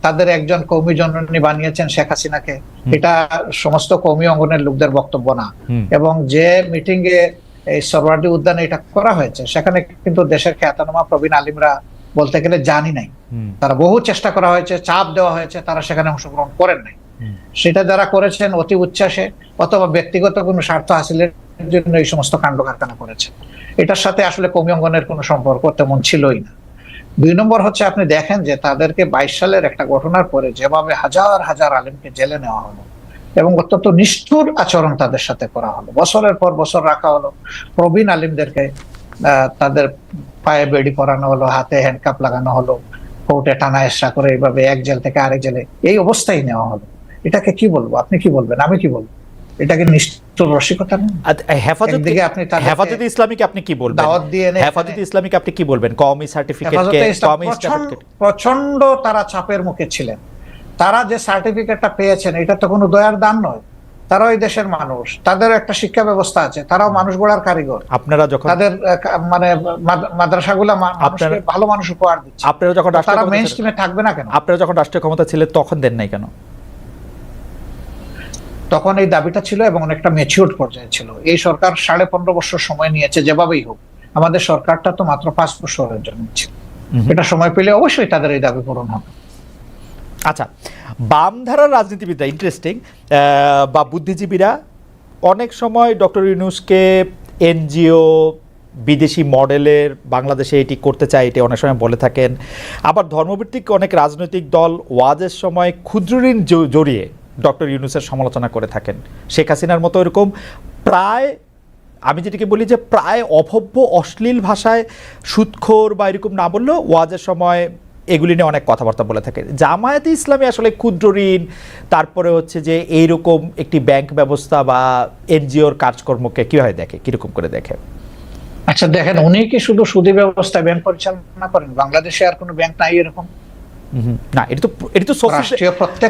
তাদের একজন কওমি জননী বানিয়েছেন শেখ হাসিনাকে, এটা সমস্ত কওমি অঙ্গনের লোকদের বক্তব্য না। এবং যে মিটিং এ এই সরওয়ার্দী উদ্যানে এটা করা হয়েছে, সেখানে কিন্তু দেশের খ্যাতনামা প্রবীণ আলিমরা বলতে গেলে জানি নাই, তারা বহু চেষ্টা করা হয়েছে, চাপ দেওয়া হয়েছে, তারা সেখানে অংশগ্রহণ করেন নাই। সেটা যারা করেছেন অতি উচ্ছ্বাসে অথবা ব্যক্তিগত কোনো স্বার্থ হাসিলের জন্য এই সমস্ত কাণ্ড কারখানা করেছে, এটার সাথে আসলে কওমি অঙ্গনের কোনো সম্পর্ক তেমন ছিলই না। 2 নম্বর হচ্ছে, আপনি দেখেন যে তাদেরকে 22 সালের একটা ঘটনার পরে যেভাবে হাজার হাজার আলেমকে জেলে নেওয়া হলো এবং অত্যন্ত নিষ্ঠুর আচরণ তাদের সাথে করা হলো, বছরের পর বছর রাখা হলো, প্রবীণ আলিমদেরকে তাদের পায়ে বেড়ি পরানো হলো, হাতে হ্যান্ডকাপ লাগানো হলো, কোর্টে টানা এসা করে এইভাবে এক জেল থেকে আরেক জেলে এই অবস্থায় নেওয়া হলো। এটাকে কি বলবো, আপনি কি বলবেন, আমি কি বলবো? এটাকে নিষ্ঠুর রসিকতা না? হেফাজতে ইসলামীকে আপনি কি বলবেন? দাওয়াত দিয়ে হেফাজতে ইসলামীকে আপনি কি বলবেন? কওমি সার্টিফিকেটকে প্রচন্ড তারা চাপের মুখে ছিলেন। তারা যে সার্টিফিকেটটা পেয়েছেন এটা তো কোনো দয়ার দান নয়, তারা ওই দেশের মানুষ, তাদের একটা শিক্ষা ব্যবস্থা আছে, তারাও মানুষ গড়ার কারিগর। আপনারা যখন তাদের মানে মাদ্রাসাগুলো মানুষকে ভালো মানুষ উপহার দিচ্ছে, আপনারা যখন তারা মেইন স্ট্রিমে থাকবে না কেন? আপনারা যখন রাষ্ট্রীয় ক্ষমতা ছিলেন তখন দেন নাই কেন? তখন এই দাবিটা ছিল এবং অনেকটা ম্যাচিউরড পর্যায়ে ছিল। এই সরকার 15.5 বছর সময় নিয়েছে, যেভাবেই হোক। আমাদের সরকারটা তো মাত্র 5 বছরের জন্য ছিল, এটা সময় পেলে অবশ্যই তাদের এই দাবি পূরণ হবে। আচ্ছা, বামধারার রাজনীতিবিদরা ইন্টারেস্টিং বা বুদ্ধিজীবীরা অনেক সময় ডক্টর ইউনূসকে এনজিও বিদেশি মডেলের বাংলাদেশে এটি করতে চায়, এটি অনেক সময় বলে থাকেন। আবার ধর্মভিত্তিক অনেক রাজনৈতিক দল ওয়াজের সময় ক্ষুদ্র ঋণ জড়িয়ে ডক্টর ইউনূসের সমালোচনা করে থাকেন। শেখ হাসিনার মতো এরকম প্রায়, আমি যেটিকে বলি যে প্রায় অভব্য অশ্লীল ভাষায় সুদখোর বা এরকম না বললেও ওয়াজের সময় এগুলি নিয়ে অনেক কথাবার্তা বলে থাকে। জামায়াতে ইসলামী আসলে ক্ষুদ্র ঋণ, তারপরে হচ্ছে যে এইরকম একটি ব্যাংক ব্যবস্থা বা এনজিওর কাজকর্মকে কিভাবে দেখে, কিরকম করে দেখে? আচ্ছা দেখেন, উনি কি শুধু সুদী ব্যবস্থা ব্যাংক পরিচালনা করেন? বাংলাদেশে আর কোনো ব্যাংক নাই এরকম? না, এটা তো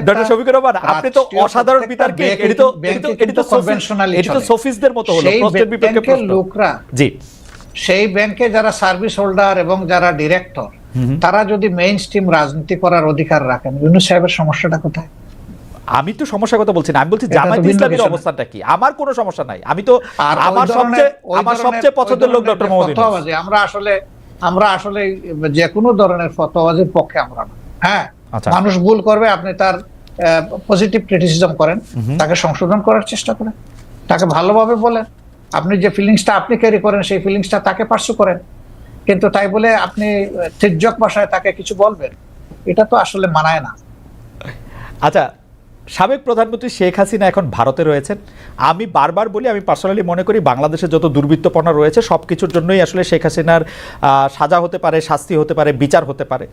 ডক্টর শফিকুর রহমান, আপনি তো অসাধারণ বিতর্কে, এটা তো সোফিস্টদের মতো হলো, প্রশ্নের বিপক্ষে প্রশ্ন। লোকরা, জি, সেই ব্যাংকে যারা সার্ভিস হোল্ডার এবং যারা ডিরেক্টর, তারা যদি মেইন স্ট্রিম রাজনীতি করার অধিকার রাখেন, ইউনূস সাহেবের সমস্যাটা কোথায়? আমি তো সমস্যার কথা বলছি না, আমি বলছি জামায়াতে ইসলামীর অবস্থানটা কি। আমার কোনো সমস্যা নাই, আমি তো আমার সবচেয়ে পছন্দের লোক ডক্টর মোহাম্মদ ইউনূস। আমরা আসলে যে কোনো ধরনের ফতোয়াবাজির পক্ষে আমরা না। হ্যাঁ, মানুষ ভুল করবে, আপনি তার পজিটিভ ক্রিটিসিজম করেন, তাকে সংশোধন করার চেষ্টা করেন, তাকে ভালোভাবে বলেন, আপনি যে ফিলিংসটা আপনি ক্যারি করেন সেই ফিলিংসটা তাকে পার্সু করেন, কিন্তু তাই বলে আপনি তির্যক ভাষায় তাকে কিছু বলবেন, এটা তো আসলে মানায় না। আচ্ছা, সাবেক প্রধানমন্ত্রী শেখ হাসিনা এখন ভারতে রয়েছেন। আমি বারবার বলি, আমি পার্সোনালি মনে করি বাংলাদেশে যত দুর্বৃত্তপনা রয়েছে সব কিছুর জন্যই আসলে শেখ হাসিনার সাজা হতে পারে, শাস্তি হতে পারে, বিচার হতে পারে।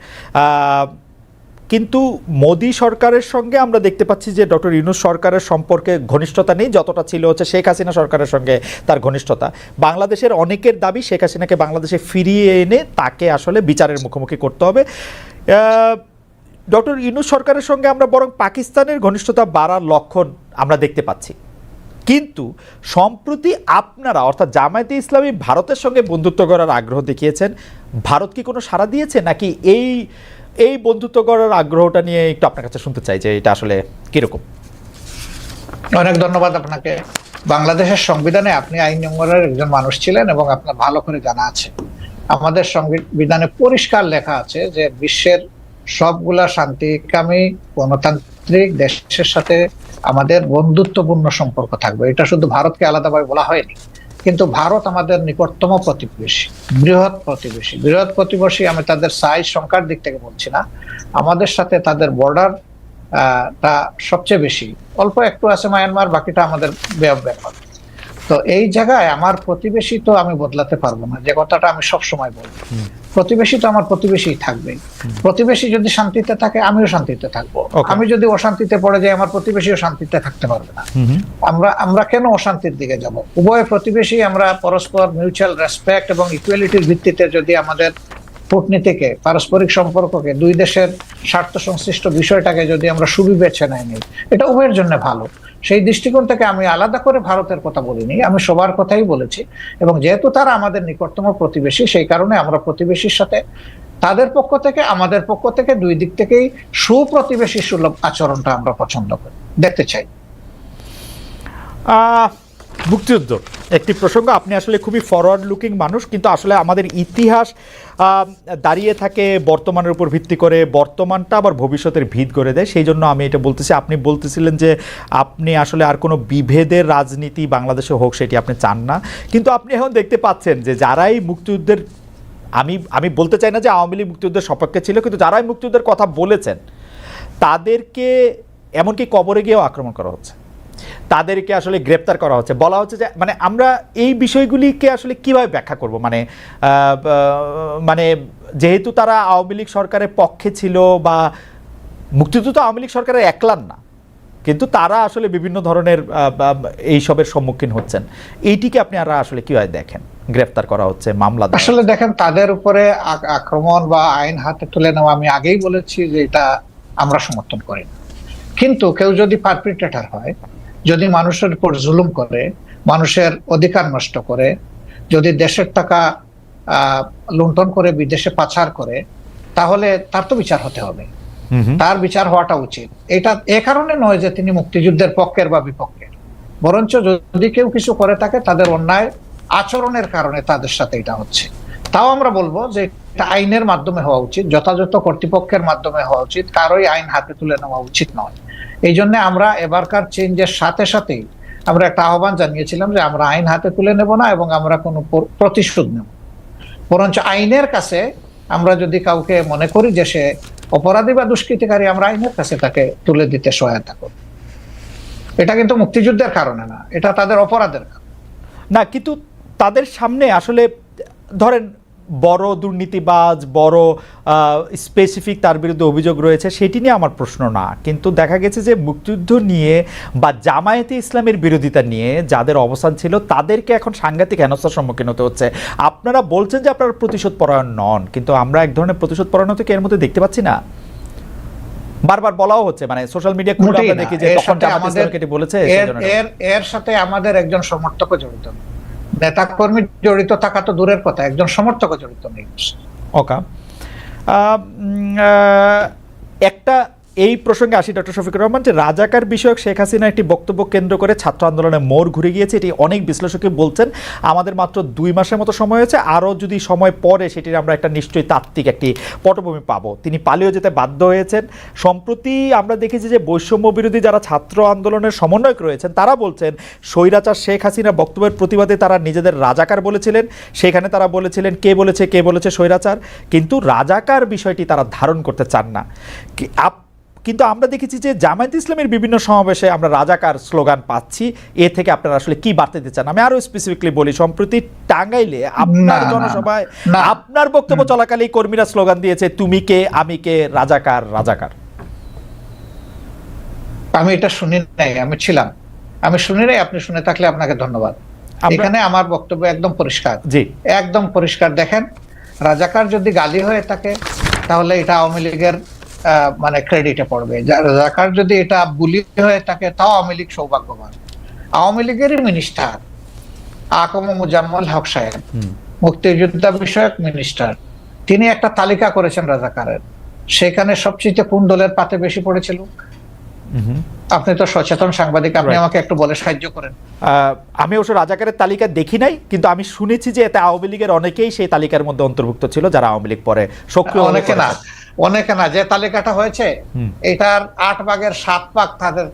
কিন্তু মোদি সরকারের সঙ্গে আমরা দেখতে পাচ্ছি যে ডক্টর ইউনূস সরকারের সম্পর্কে ঘনিষ্ঠতা নেই, যতটা ছিল হচ্ছে শেখ হাসিনা সরকারের সঙ্গে তার ঘনিষ্ঠতা। বাংলাদেশের অনেকের দাবি শেখ হাসিনাকে বাংলাদেশে ফিরিয়ে এনে তাকে আসলে বিচারের মুখোমুখি করতে হবে। ডক্টর ইউনূস সরকারের সঙ্গে আমরা বরং পাকিস্তানের ঘনিষ্ঠতা বাড়ার লক্ষণ আমরা দেখতে পাচ্ছি। কিন্তু সম্প্রতি আপনারা অর্থাৎ জামায়াতে ইসলামী ভারতের সঙ্গে বন্ধুত্ব করার আগ্রহ দেখিয়েছেন, ভারত কি কোনো সাড়া দিয়েছে, নাকি এই বন্ধুত্ব করার আগ্রহটা নিয়ে একটু আপনার কাছে শুনতে চাই যে এটা আসলে কিরকম? অনেক ধন্যবাদ আপনাকে। বাংলাদেশের সংবিধানে আপনি আইন নম্বরের একজন মানুষ ছিলেন এবং আপনার ভালো করে জানা আছে, আমাদের সংবিধানে পরিষ্কার লেখা আছে যে বিশ্বের সবগুলা শান্তিকামী গণতান্ত্রিক দেশের সাথে আমাদের বন্ধুত্বপূর্ণ সম্পর্ক থাকবে। এটা শুধু ভারতকে আলাদাভাবে বলা হয়নি, কিন্তু ভারত আমাদের নিকটতম প্রতিবেশী, বৃহৎ প্রতিবেশী। আমি তাদের সাইজ সংখ্যার দিক থেকে বলছি না, আমাদের সাথে তাদের বর্ডার তা সবচেয়ে বেশি। অল্প একটু আছে মায়ানমার, বাকিটা আমাদের ব্যাপার। তো এই জায়গায় আমার প্রতিবেশী তো আমি বদলাতে পারবো না, যে কথাটা আমি সব সময় বলবো, প্রতিবেশী তো আমার প্রতিবেশী থাকবে। প্রতিবেশী যদি শান্তিতে থাকে আমিও শান্তিতে থাকবো, আমি যদি অশান্তিতে পড়ে যাই আমার প্রতিবেশীও শান্তিতে থাকতে পারবে না। আমরা কেন অশান্তির দিকে যাব? উভয় প্রতিবেশী আমরা পরস্পর মিউচুয়াল রেসপেক্ট এবং ইকুয়ালিটির ভিত্তিতে যদি আমাদের কূটনীতিকে, পারস্পরিক সম্পর্ককে, দুই দেশের স্বার্থ সংশ্লিষ্ট বিষয়টাকে যদি আমরা সুবিবেচনায় নিই, এটা উভয়ের জন্য ভালো। সেই দৃষ্টিকোণ থেকে আমি আলাদা করে ভারতের কথা বলিনি, আমি সবার কথাই বলেছি। এবং যেহেতু তারা আমাদের নিকটতম প্রতিবেশী, সেই কারণে আমরা প্রতিবেশীর সাথে তাদের পক্ষ থেকে আমাদের পক্ষ থেকে দুই দিক থেকেই সুপ্রতিবেশী সুলভ আচরণটা আমরা পছন্দ করি, দেখতে চাই। মুক্তিযুদ্ধ একটি প্রসঙ্গ, আপনি আসলে খুবই ফরওয়ার্ড লুকিং মানুষ, কিন্তু আসলে আমাদের ইতিহাস দাঁড়িয়ে থাকে বর্তমানের উপর ভিত্তি করে, বর্তমানটা আবার ভবিষ্যতের ভিত করে দেয়। সেই জন্য আমি এটা বলতেছি। আপনি বলতেছিলেন যে আপনি আসলে আর কোনো বিভেদের রাজনীতি বাংলাদেশে হোক সেটি আপনি চান না, কিন্তু আপনি এখন দেখতে পাচ্ছেন যে যারাই মুক্তিযুদ্ধের, আমি বলতে চাই না যে আওয়ামী লীগ মুক্তিযুদ্ধের সপক্ষে ছিল, কিন্তু যারাই মুক্তিযুদ্ধের কথা বলেছেন তাদেরকে এমনকি কবরে গিয়েও আক্রমণ করা হচ্ছে, তাদেরকে আসলে গ্রেপ্তার করা হচ্ছে। বলা হচ্ছে যে মানে আমরা এই বিষয়গুলিকে আসলে কিভাবে ব্যাখ্যা করব, মানে যেহেতু তারা আওয়ামী লীগ সরকারের পক্ষে ছিল, বা মুক্তিযুদ্ধ তো আওয়ামী লীগ সরকারের একলান না, কিন্তু তারা আসলে বিভিন্ন ধরনের এইসবের সম্মুখীন হচ্ছেন। এইটিকে আপনি আর আসলে কিভাবে দেখেন? গ্রেপ্তার করা হচ্ছে, মামলা আসলে দেখেন, তাদের উপরে আক্রমণ বা আইন হাতে তুলে নেওয়া, আমি আগেই বলেছি যে এটা আমরা সমর্থন করি না। কিন্তু কেউ যদি পারপিট্রেটর হয়, যদি মানুষের উপর জুলুম করে, মানুষের অধিকার নষ্ট করে, যদি দেশের টাকা লুণ্ঠন করে বিদেশে পাচার করে, তাহলে তার তো বিচার হতে হবে, তার বিচার হওয়াটা উচিত। এটা এ কারণে নয় যে তিনি মুক্তিযুদ্ধের পক্ষের বা বিপক্ষের, বরঞ্চ যদি কেউ কিছু করে থাকে তাদের অন্যায় আচরণের কারণে তাদের সাথে এটা হচ্ছে। তাও আমরা বলবো যে এটা আইনের মাধ্যমে হওয়া উচিত, যথাযথ কর্তৃপক্ষের মাধ্যমে হওয়া উচিত, কারোই আইন হাতে তুলে নেওয়া উচিত নয়। এই জন্য আমরা এবারকার চেঞ্জের সাথে সাথেই আমরা একটা আহ্বান জানিয়েছিলাম যে আমরা আইন হাতে তুলে নেব না এবং আমরা কোনো প্রতিশোধ নেব, বরঞ্চ আইনের কাছে আমরা যদি কাউকে মনে করি যে সে অপরাধী বা দুষ্কৃতিকারী, আমরা আইনের কাছে তাকে তুলে দিতে সহায়তা করব। এটা কিন্তু মুক্তিযুদ্ধের কারণে না, এটা তাদের অপরাধের কারণে না। কিন্তু তাদের সামনে আসলে ধরেন বড় দুর্নীতিবাজ, বড় স্পেসিফিক তার বিরুদ্ধে অভিযোগ রয়েছে, সেটি নিয়ে আমার প্রশ্ন না। কিন্তু দেখা গেছে যে মুক্তিযুদ্ধ নিয়ে বা জামায়াতে ইসলামের বিরোধিতা নিয়ে যাদের অবস্থান ছিল তাদেরকে এখন সাংঘাতিক হেনস্থার সম্মুখীন হতে হচ্ছে। আপনারা বলছেন যে আপনারা প্রতিশোধ পরায়ণ নন, কিন্তু আমরা এক ধরনের প্রতিশোধ পরায়ণতাকে এর মধ্যে দেখতে পাচ্ছি না। বারবার বলাও হচ্ছে, মানে সোশ্যাল মিডিয়া খুলে আমরা দেখি যে তখন জামায়াতে ইসলামকে বলেছে। এর সাথে আমাদের একজন সমর্থক জড়িত, নেতা কর্মী জড়িত থাকা তো দূরের কথা, একজন সমর্থক জড়িত নেই। ওকে, একটা এই প্রসঙ্গে আসি ডক্টর শফিকুর রহমান, যে রাজাকার বিষয়ক শেখ হাসিনা একটি বক্তব্য কেন্দ্র করে ছাত্র আন্দোলনের মোড় ঘুরে গিয়েছে, এটি অনেক বিশ্লেষকই বলছেন। আমাদের মাত্র 2 মাসের মতো সময় হয়েছে, আরও যদি সময় পরে সেটির আমরা একটা নিশ্চয়ই তাত্ত্বিক একটি পটভূমি পাবো। তিনি পালিয়ে যেতে বাধ্য হয়েছেন। সম্প্রতি আমরা দেখেছি যে বৈষম্য বিরোধী যারা ছাত্র আন্দোলনের সমন্বয়ক রয়েছেন তারা বলছেন স্বৈরাচার শেখ হাসিনা বক্তব্যের প্রতিবাদে তারা নিজেদের রাজাকার বলেছিলেন। সেখানে তারা বলেছিলেন কে বলেছে স্বৈরাচার, কিন্তু রাজাকার বিষয়টি তারা ধারণ করতে চান না। কিন্তু আমরা দেখেছি যে জামায়াত ইসলামের বিভিন্ন সমাবেশে আমরা রাজাকার স্লোগান পাচ্ছি। এ থেকে আপনারা আসলে কি বার্তা দিতে চান? আমি আরো স্পেসিফিকলি বলি, সম্প্রতি টাঙ্গাইলে আপনার জনসভায় আপনার বক্তব্য চলাকালেই কর্মীরা স্লোগান দিয়েছে তুমি কে আমি কে, রাজাকার রাজাকার। আমি এটা শুনি নাই, আমি ছিলাম, আমি শুনি নাই। আপনি শুনে থাকলে আপনাকে ধন্যবাদ। এখানে আমার বক্তব্য একদম পরিষ্কার, জি একদম পরিষ্কার। দেখেন, রাজাকার যদি গালি হয়ে থাকে তাহলে এটা আওয়ামী লীগের মানে ক্রেডিটে পড়বে। রাজাকার যদি এটা বুলি হয়ে থাকে তাও আওয়ামী লীগ সৌভাগ্যবান। আওয়ামী লীগেরই মিনিস্টার আকম মুজাম্মল হক সাহেব, মুক্তিযোদ্ধা বিষয়ক মিনিস্টার, তিনি একটা তালিকা করেছেন রাজাকারের। সেখানে সবচেয়ে কোন দলের পাতে বেশি পড়েছিল? আপনি তো সচেতন সাংবাদিক, আপনি আমাকে একটু বলে সাহায্য করেন। আমি অবশ্য রাজাকারের তালিকা দেখি নাই, কিন্তু আমি শুনেছি যে এতে আওয়ামী লীগের অনেকেই সেই তালিকার মধ্যে অন্তর্ভুক্ত ছিল, যারা আওয়ামী লীগ পরে সক্রিয়। অনেকে না, যে তালিকাটা হয়েছে এটার 8 ভাগের 7 ভাগ তাদের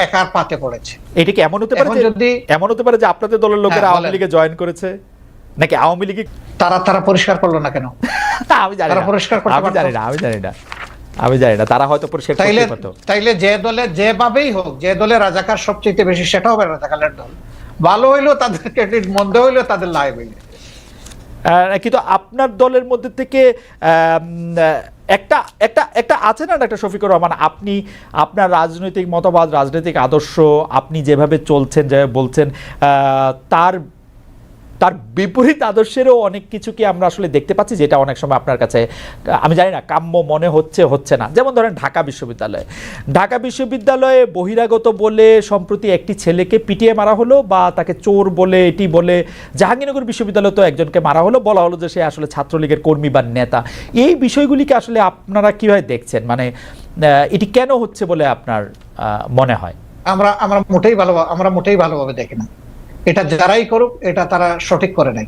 একার পাতে পড়েছে। এটা কি এমন হতে পারে যে আপনাদের দলের লোকেরা আওয়ামী লীগে জয়েন করেছে, নাকি আওয়ামী লীগে তারা পরিষ্কার করলো না কেন? আমি জানি না, আমি জানি না, তারা হয়তো পরিষ্কার করতে পারতো। তাইলে যে দলে যেভাবেই হোক, যে দলে রাজাকার সবচেয়ে বেশি সেটা হবে রাজাকারের দল। ভালো হইলো তাদের ক্রেডিট, মন্দ হইলো তাদের লাইবিলিটি। কিন্তু আপনার দলের মধ্যে থেকে একটা আছে না একটা শফিকুর রহমান, আপনি আপনার রাজনৈতিক মতবাদ, রাজনৈতিক আদর্শ, আপনি যেভাবে চলছেন, যেভাবে বলছেন, তার বিপরীত আদর্শেরও অনেক কিছু কি আমরা আসলে দেখতে পাচ্ছি, যেটা অনেক সময় আপনার কাছে আমি জানি না কাম্য মনে হচ্ছে না। যেমন ধরেন ঢাকা বিশ্ববিদ্যালয়ে বহিরাগত বলে সম্প্রতি একটি ছেলেকে পিটিয়ে মারা হলো, বা তাকে চোর বলে এটি বলে জাহাঙ্গীরনগর বিশ্ববিদ্যালয়ে তো একজনকে মারা হলো, বলা হলো যে সে আসলে ছাত্রলীগের কর্মী বা নেতা। এই বিষয়গুলিকে আসলে আপনারা কিভাবে দেখছেন? মানে এটি কেন হচ্ছে বলে আপনার মনে হয়? আমরা মোটেই ভালোভাবে দেখি না। এটা যারাই করুক, এটা তারা সঠিক করে নাই।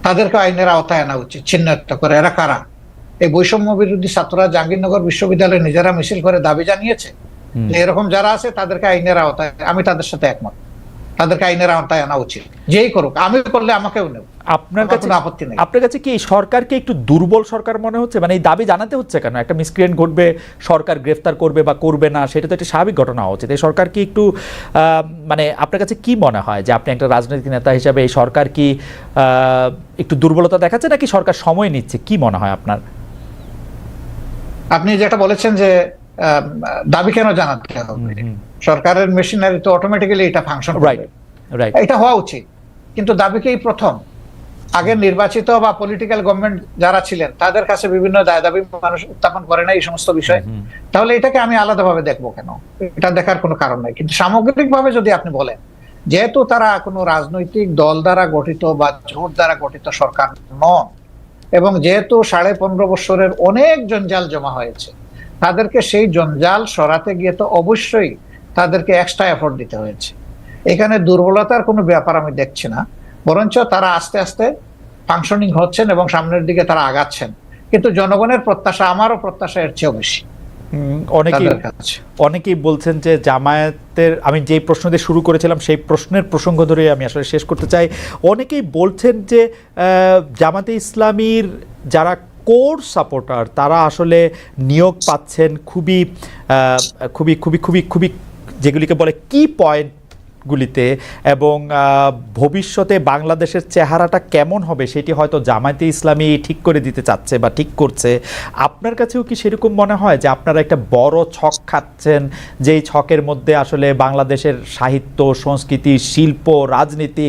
তাদেরকে আইনের আওতায় আনা উচিত, চিহ্নিত করে এরা কারা। এই বৈষম্য বিরোধী ছাত্ররা জাহাঙ্গীরনগর বিশ্ববিদ্যালয়ে নিজেরা মিছিল করে দাবি জানিয়েছে যে এরকম যারা আছে তাদেরকে আইনের আওতায়, আমি তাদের সাথে একমত, তাদেরকে আইনের আওতায় আনা উচিত। যেই করুক, আমি করলে আমাকেও নেব, আপনার কাছে আপত্তি নেই। আপনার কাছে কি সরকারকে একটু দুর্বল সরকার মনে হচ্ছে? মানে এই দাবি জানাতে হচ্ছে কেন? একটা মিসক্রিয়েন্ট ঘটবে, সরকার গ্রেফতার করবে বা করবে না, সেটা তো একটা স্বাভাবিক ঘটনা হওয়া উচিত। এই সরকার কি একটু মানে আপনার কাছে কি মনে হয় যে আপনি একটা রাজনৈতিক নেতা হিসাবে এই সরকার কি একটু দুর্বলতা দেখাচ্ছে, নাকি সরকার সময় নিচ্ছে? কি মনে হয় আপনার? আপনি যেটা বলেছেন যে দাবি কেন জানাতে হবে, সরকারের মেশিনারি তো অটোমেটিক্যালি এটা ফাংশন করবে, এটা হওয়া উচিত। কিন্তু দাবিকেই প্রথম, আগে নির্বাচিত বা পলিটিক্যাল গভর্নমেন্ট যারা ছিলেন তাদের কাছে বিভিন্ন দাবি মানুষ উত্থাপন করে না এই সমস্ত বিষয়, তাহলে এটাকে আমি আলাদাভাবে দেখবো কেন? এটা দেখার কোনো কারণ নাই। কিন্তু সামগ্রিকভাবে যদি আপনি বলেন, যেহেতু তারা কোনো রাজনৈতিক দল দ্বারা গঠিত বা জোট দ্বারা গঠিত সরকার নন, এবং যেহেতু 15.5 বছরের অনেক জঞ্জাল জমা হয়েছে, তাদেরকে সেই জঞ্জাল সরাতে গিয়ে তো অবশ্যই তাদেরকে এক্সট্রা এফোর্ট দিতে হয়েছে। এখানে দুর্বলতার কোনো ব্যাপার আমি দেখছি না, বরঞ্চ তারা আস্তে আস্তে ফাংশনিং হচ্ছেন এবং সামনের দিকে তারা আগাচ্ছেন। কিন্তু জনগণের প্রত্যাশা, আমারও প্রত্যাশা এর চেয়েও বেশি। অনেকেই বলছেন যে জামায়াতের, আমি যেই প্রশ্ন দিয়ে শুরু করেছিলাম সেই প্রশ্নের প্রসঙ্গ ধরে আমি আসলে শেষ করতে চাই। অনেকেই বলছেন যে জামায়াতে ইসলামীর যারা কোর সাপোর্টার তারা আসলে নিয়োগ পাচ্ছেন খুবই খুবই খুবই খুবই খুবই যেগুলিকে বলে কি পয়েন্টগুলিতে, এবং ভবিষ্যতে বাংলাদেশের চেহারাটা কেমন হবে সেটি হয়তো জামায়াতে ইসলামী ঠিক করে দিতে চাচ্ছে বা ঠিক করছে। আপনার কাছেও কি সেরকম মনে হয় যে আপনারা একটা বড় ছক খাচ্ছেন, যেই ছকের মধ্যে আসলে বাংলাদেশের সাহিত্য, সংস্কৃতি, শিল্প, রাজনীতি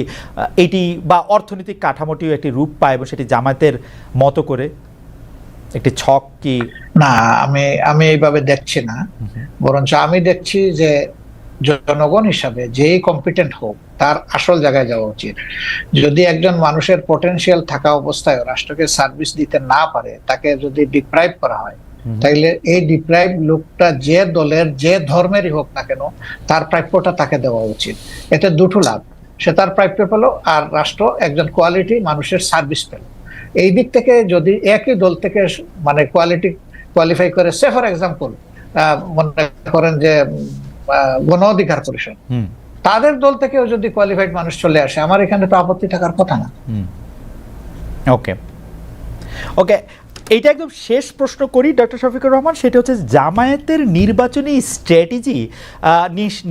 এটি বা অর্থনৈতিক কাঠামোটিও একটি রূপ পায়, এবং সেটি জামায়াতের মতো করে একটি ছক? কি না, আমি এইভাবে দেখছি না, বরঞ্চ আমি দেখছি যে জনগণ হিসাবে যেই কম্পিটেন্ট হোক তার আসল জায়গায় যাওয়া উচিত। যদি একজন মানুষের পটেনশিয়াল থাকা অবস্থায় রাষ্ট্রকে সার্ভিস দিতে না পারে, তাকে যদি ডিপ্রাইভ করা হয়, তাইলে এই ডিপ্রাইভ লোকটা যে দলের যে ধর্মেরই হোক না কেন তার প্রাপ্যটা তাকে দেওয়া উচিত। এতে দুটো লাভ, সে তার প্রাপ্য পেলো আর রাষ্ট্র একজন কোয়ালিটি মানুষের সার্ভিস পেল। এই দিক থেকে যদি একই দল থেকে মানে কোয়ালিফাই করে, সে ফর এক্সাম্পল মনে করেন যে গণ অধিকার পরিষদ, তাদের দল থেকেও যদি কোয়ালিফাইড মানুষ চলে আসে, আমার এখানে তো আপত্তি থাকার কথা না। ওকে ওকে, এইটা একদম শেষ প্রশ্ন করি ডক্টর শফিকুর রহমান, সেটা হচ্ছে জামায়াতের নির্বাচনী স্ট্র্যাটেজি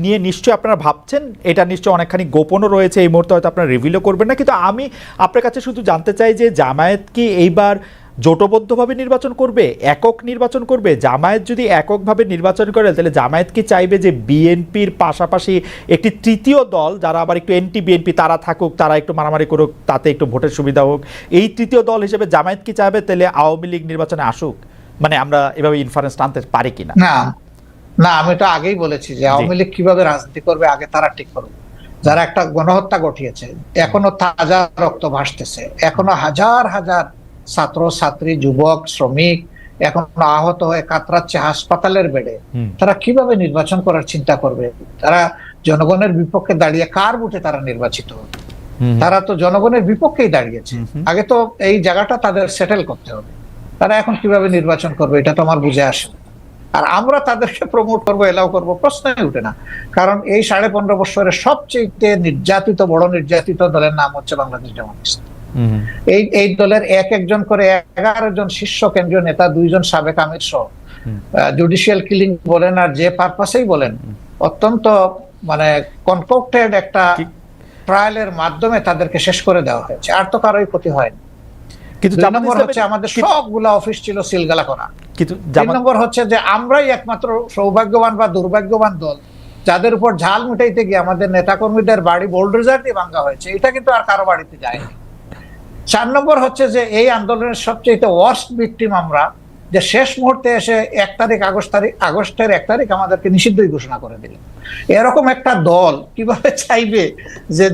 নিয়ে নিশ্চয়ই আপনারা ভাবছেন, এটা নিশ্চয়ই অনেকখানি গোপনও রয়েছে, এই মুহূর্তে হয়তো আপনারা রিভিলও করবেন না, কিন্তু আমি আপনার কাছে শুধু জানতে চাই যে জামায়াত কি এইবার জোটবদ্ধভাবে নির্বাচন করবে, একক নির্বাচন করবে? জামায়াত যদি এককভাবে নির্বাচন করে তাহলে জামায়াত কি চাইবে যে বিএনপির পাশাপাশি একটি তৃতীয় দল যারা আবার একটু এন্টি বিএনপি তারা থাকুক, তারা একটু মারামারি করুক, তাতে একটু ভোটের সুবিধা হোক, এই তৃতীয় দল হিসেবে জামায়াত কি চাইবে তাহলে আওয়ামী লীগ নির্বাচনে আসুক? মানে আমরা এভাবে ইনফারেন্স টানতে পারি কিনা? না না, আমি তো আগেই বলেছি যে আওয়ামী লীগ কিভাবে রাজনীতি করবে আগে তারা ঠিক করবে। যারা একটা গণহত্যা ঘটিয়েছে, এখনো তাজা রক্ত ভাসতেছে, এখনো হাজার হাজার ছাত্র ছাত্রী যুবক শ্রমিক এখনো আহত হয়ে কাতরাচ্ছে হাসপাতালের বেডে, তারা কিভাবে নির্বাচন করার চিন্তা করবে? তারা জনগণের বিপক্ষে দাঁড়িয়ে কার ভোটে তারা নির্বাচিত হবে? তারা তো জনগণের বিপক্ষেই দাঁড়িয়েছে, আগে তো এই জায়গাটা তাদের সেটেল করতে হবে। তারা এখন কিভাবে নির্বাচন করবে এটা তো আমার বুঝে আসে না। আর আমরা তাদেরকে প্রমোট করবো, এলাও করবো, প্রশ্নই উঠে না। কারণ এই 15.5 বছরের সবচেয়ে নির্যাতিত বড় নির্যাতিত দলের নাম হচ্ছে বাংলাদেশ জামাত ইসলামী। এই দলের একজন করে 11 জন শীর্ষ কেন্দ্রীয় নেতা, 2 জন সাবেক আমির সহ জুডিশিয়াল কিলিং বলেন আর যে পারপাসেই বলেন, অত্যন্ত মানে কনকক্টেড একটা ট্রায়ালের মাধ্যমে তাদেরকে শেষ করে দেওয়া হয়েছে, আর তো কারোই ক্ষতি হয়নি। কিন্তু 2 নম্বর হচ্ছে আমাদের সবগুলা অফিস ছিল সিলগালা করা। কিন্তু 3 নম্বর হচ্ছে যে আমরাই একমাত্র সৌভাগ্যবান বা দুর্ভাগ্যবান দল যাদের উপর ঝাল মিটাইতে গিয়ে আমাদের নেতাকর্মীদের বাড়ি বোল্ডোজার দিয়ে ভাঙা হয়েছে, এটা কিন্তু আর কারো বাড়িতে যায়নি। 4 নম্বর হচ্ছে যে এই আন্দোলনের সবচেয়ে ওয়ার্স্ট ভিকটিম আমরা, যে শেষ মুহূর্তে এসে আগস্টের 1 তারিখ আমাদেরকে নিষিদ্ধই ঘোষণা করে দিল। এরকম একটা দল কিভাবে চাইবে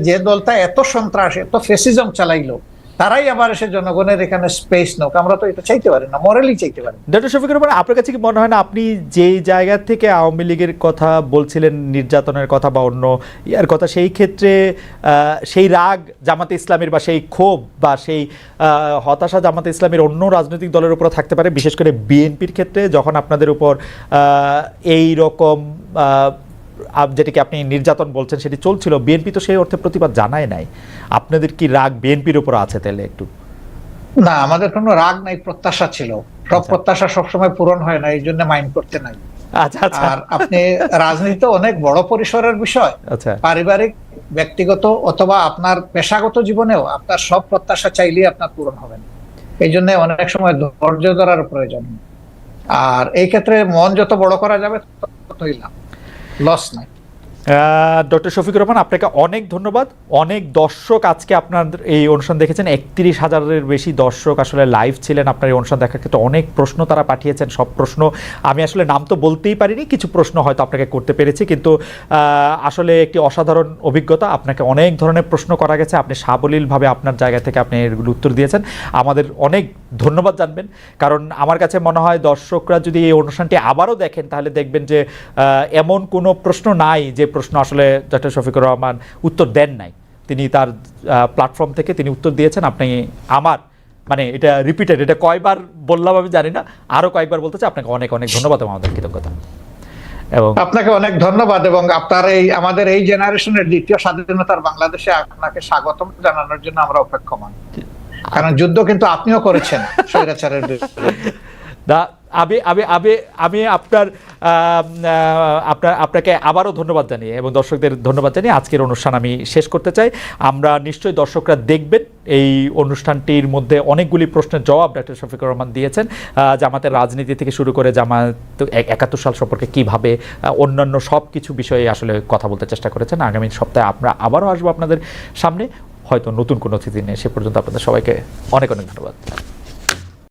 যে দলটা এত সন্ত্রাস এত ফেসিজম চালাইলো তারাই আবার এসে জনগণের এখানে স্পেস নোক? আমরা তো এটা চাইতে পারি না, মরালি চাইতে পারি। ডক্টর শফিকুর রহমান, আপনার কাছে কি মনে হয় না আপনি যেই জায়গা থেকে আওয়ামী লীগের কথা বলছিলেন, নির্যাতনের কথা বা অন্য ইয়ার কথা, সেই ক্ষেত্রে সেই রাগ জামাতে ইসলামের বা সেই ক্ষোভ বা সেই হতাশা জামাতে ইসলামের অন্য রাজনৈতিক দলের উপর থাকতে পারে, বিশেষ করে বিএনপির ক্ষেত্রে যখন আপনাদের উপর এই রকম যেটাকে আপনি নির্যাতন বলছেন সেটি চলছিল, বিএনপি তো সেই অর্থে প্রতিবাদ জানায় নাই, আপনাদের কি রাগ বিএনপির উপর আছে তাহলে? একটু না, আমাদের কোনো রাগ নাই, প্রত্যাশা ছিল। সব প্রত্যাশা সবসময় পূরণ হয় না, এই জন্য মাইন্ড করতে নাই। আর আপনি রাজনীতি অনেক বড় পরিসরের বিষয়, পারিবারিক ব্যক্তিগত অথবা আপনার পেশাগত জীবনেও আপনার সব প্রত্যাশা চাইলেই আপনার পূরণ হবে না, এই জন্য অনেক সময় ধৈর্য ধরার প্রয়োজন। আর এই ক্ষেত্রে মন যত বড় করা যাবে ততই লাভ, লস নাই। ডক্টর শফিকুর রহমান, আপনাকে অনেক ধন্যবাদ। অনেক দর্শক আজকে আপনার এই অনুষ্ঠান দেখেছেন, 31,000-এর বেশি দর্শক আসলে লাইভ ছিলেন আপনার এই অনুষ্ঠান দেখার ক্ষেত্রে। অনেক প্রশ্ন তারা পাঠিয়েছেন, সব প্রশ্ন আমি আসলে নাম তো বলতেই পারিনি, কিছু প্রশ্ন হয়তো আপনাকে করতে পেরেছি, কিন্তু আসলে একটি অসাধারণ অভিজ্ঞতা। আপনাকে অনেক ধরনের প্রশ্ন করা গেছে, আপনি সাবলীলভাবে আপনার জায়গা থেকে আপনি এগুলো উত্তর দিয়েছেন, আমাদের অনেক ধন্যবাদ জানবেন। কারণ আমার কাছে মনে হয় দর্শকরা যদি এই অনুষ্ঠানটি আবারও দেখেন তাহলে দেখবেন যে এমন কোনো প্রশ্ন নাই যে প্রশ্ন আসলে ডক্টর শফিকুর রহমান উত্তর দেন নাই, তিনি তার প্ল্যাটফর্ম থেকে তিনি উত্তর দিয়েছেন। আপনি আমার মানে এটা রিপিটেড, এটা কয়বার বললাম আমি জানি না, আরো কয়েকবার বলতে চাই। আপনাকে অনেক অনেক ধন্যবাদ এবং আমাদের কৃতজ্ঞতা। এবং আপনাকে অনেক ধন্যবাদ, এবং আপনার এই আমাদের এই জেনারেশনের দ্বিতীয় স্বাধীনতার বাংলাদেশে আপনাকে স্বাগতম জানানোর জন্য আমরা অপেক্ষমান, কারণ যুদ্ধ কিন্তু আপনিও করেছেন স্বৈরাচারের বিরুদ্ধে। আমি আপনাকে আবারও ধন্যবাদ জানিয়ে এবং দর্শকদের ধন্যবাদ জানিয়ে আজকের অনুষ্ঠান আমি শেষ করতে চাই। আমরা নিশ্চয়ই দর্শকরা দেখবেন, এই অনুষ্ঠানটির মধ্যে অনেকগুলি প্রশ্নের জবাব ডক্টর শফিকুর রহমান দিয়েছেন, জামাতের রাজনীতি থেকে শুরু করে জামাত 71 সাল সম্পর্কে কীভাবে অন্যান্য সব কিছু বিষয়ে আসলে কথা বলতে চেষ্টা করেছেন। আগামী সপ্তাহে আমরা আবারও আসবো আপনাদের সামনে, হয়তো নতুন কোনো অতিথি নিয়ে। সে পর্যন্ত আপনাদের সবাইকে অনেক অনেক ধন্যবাদ।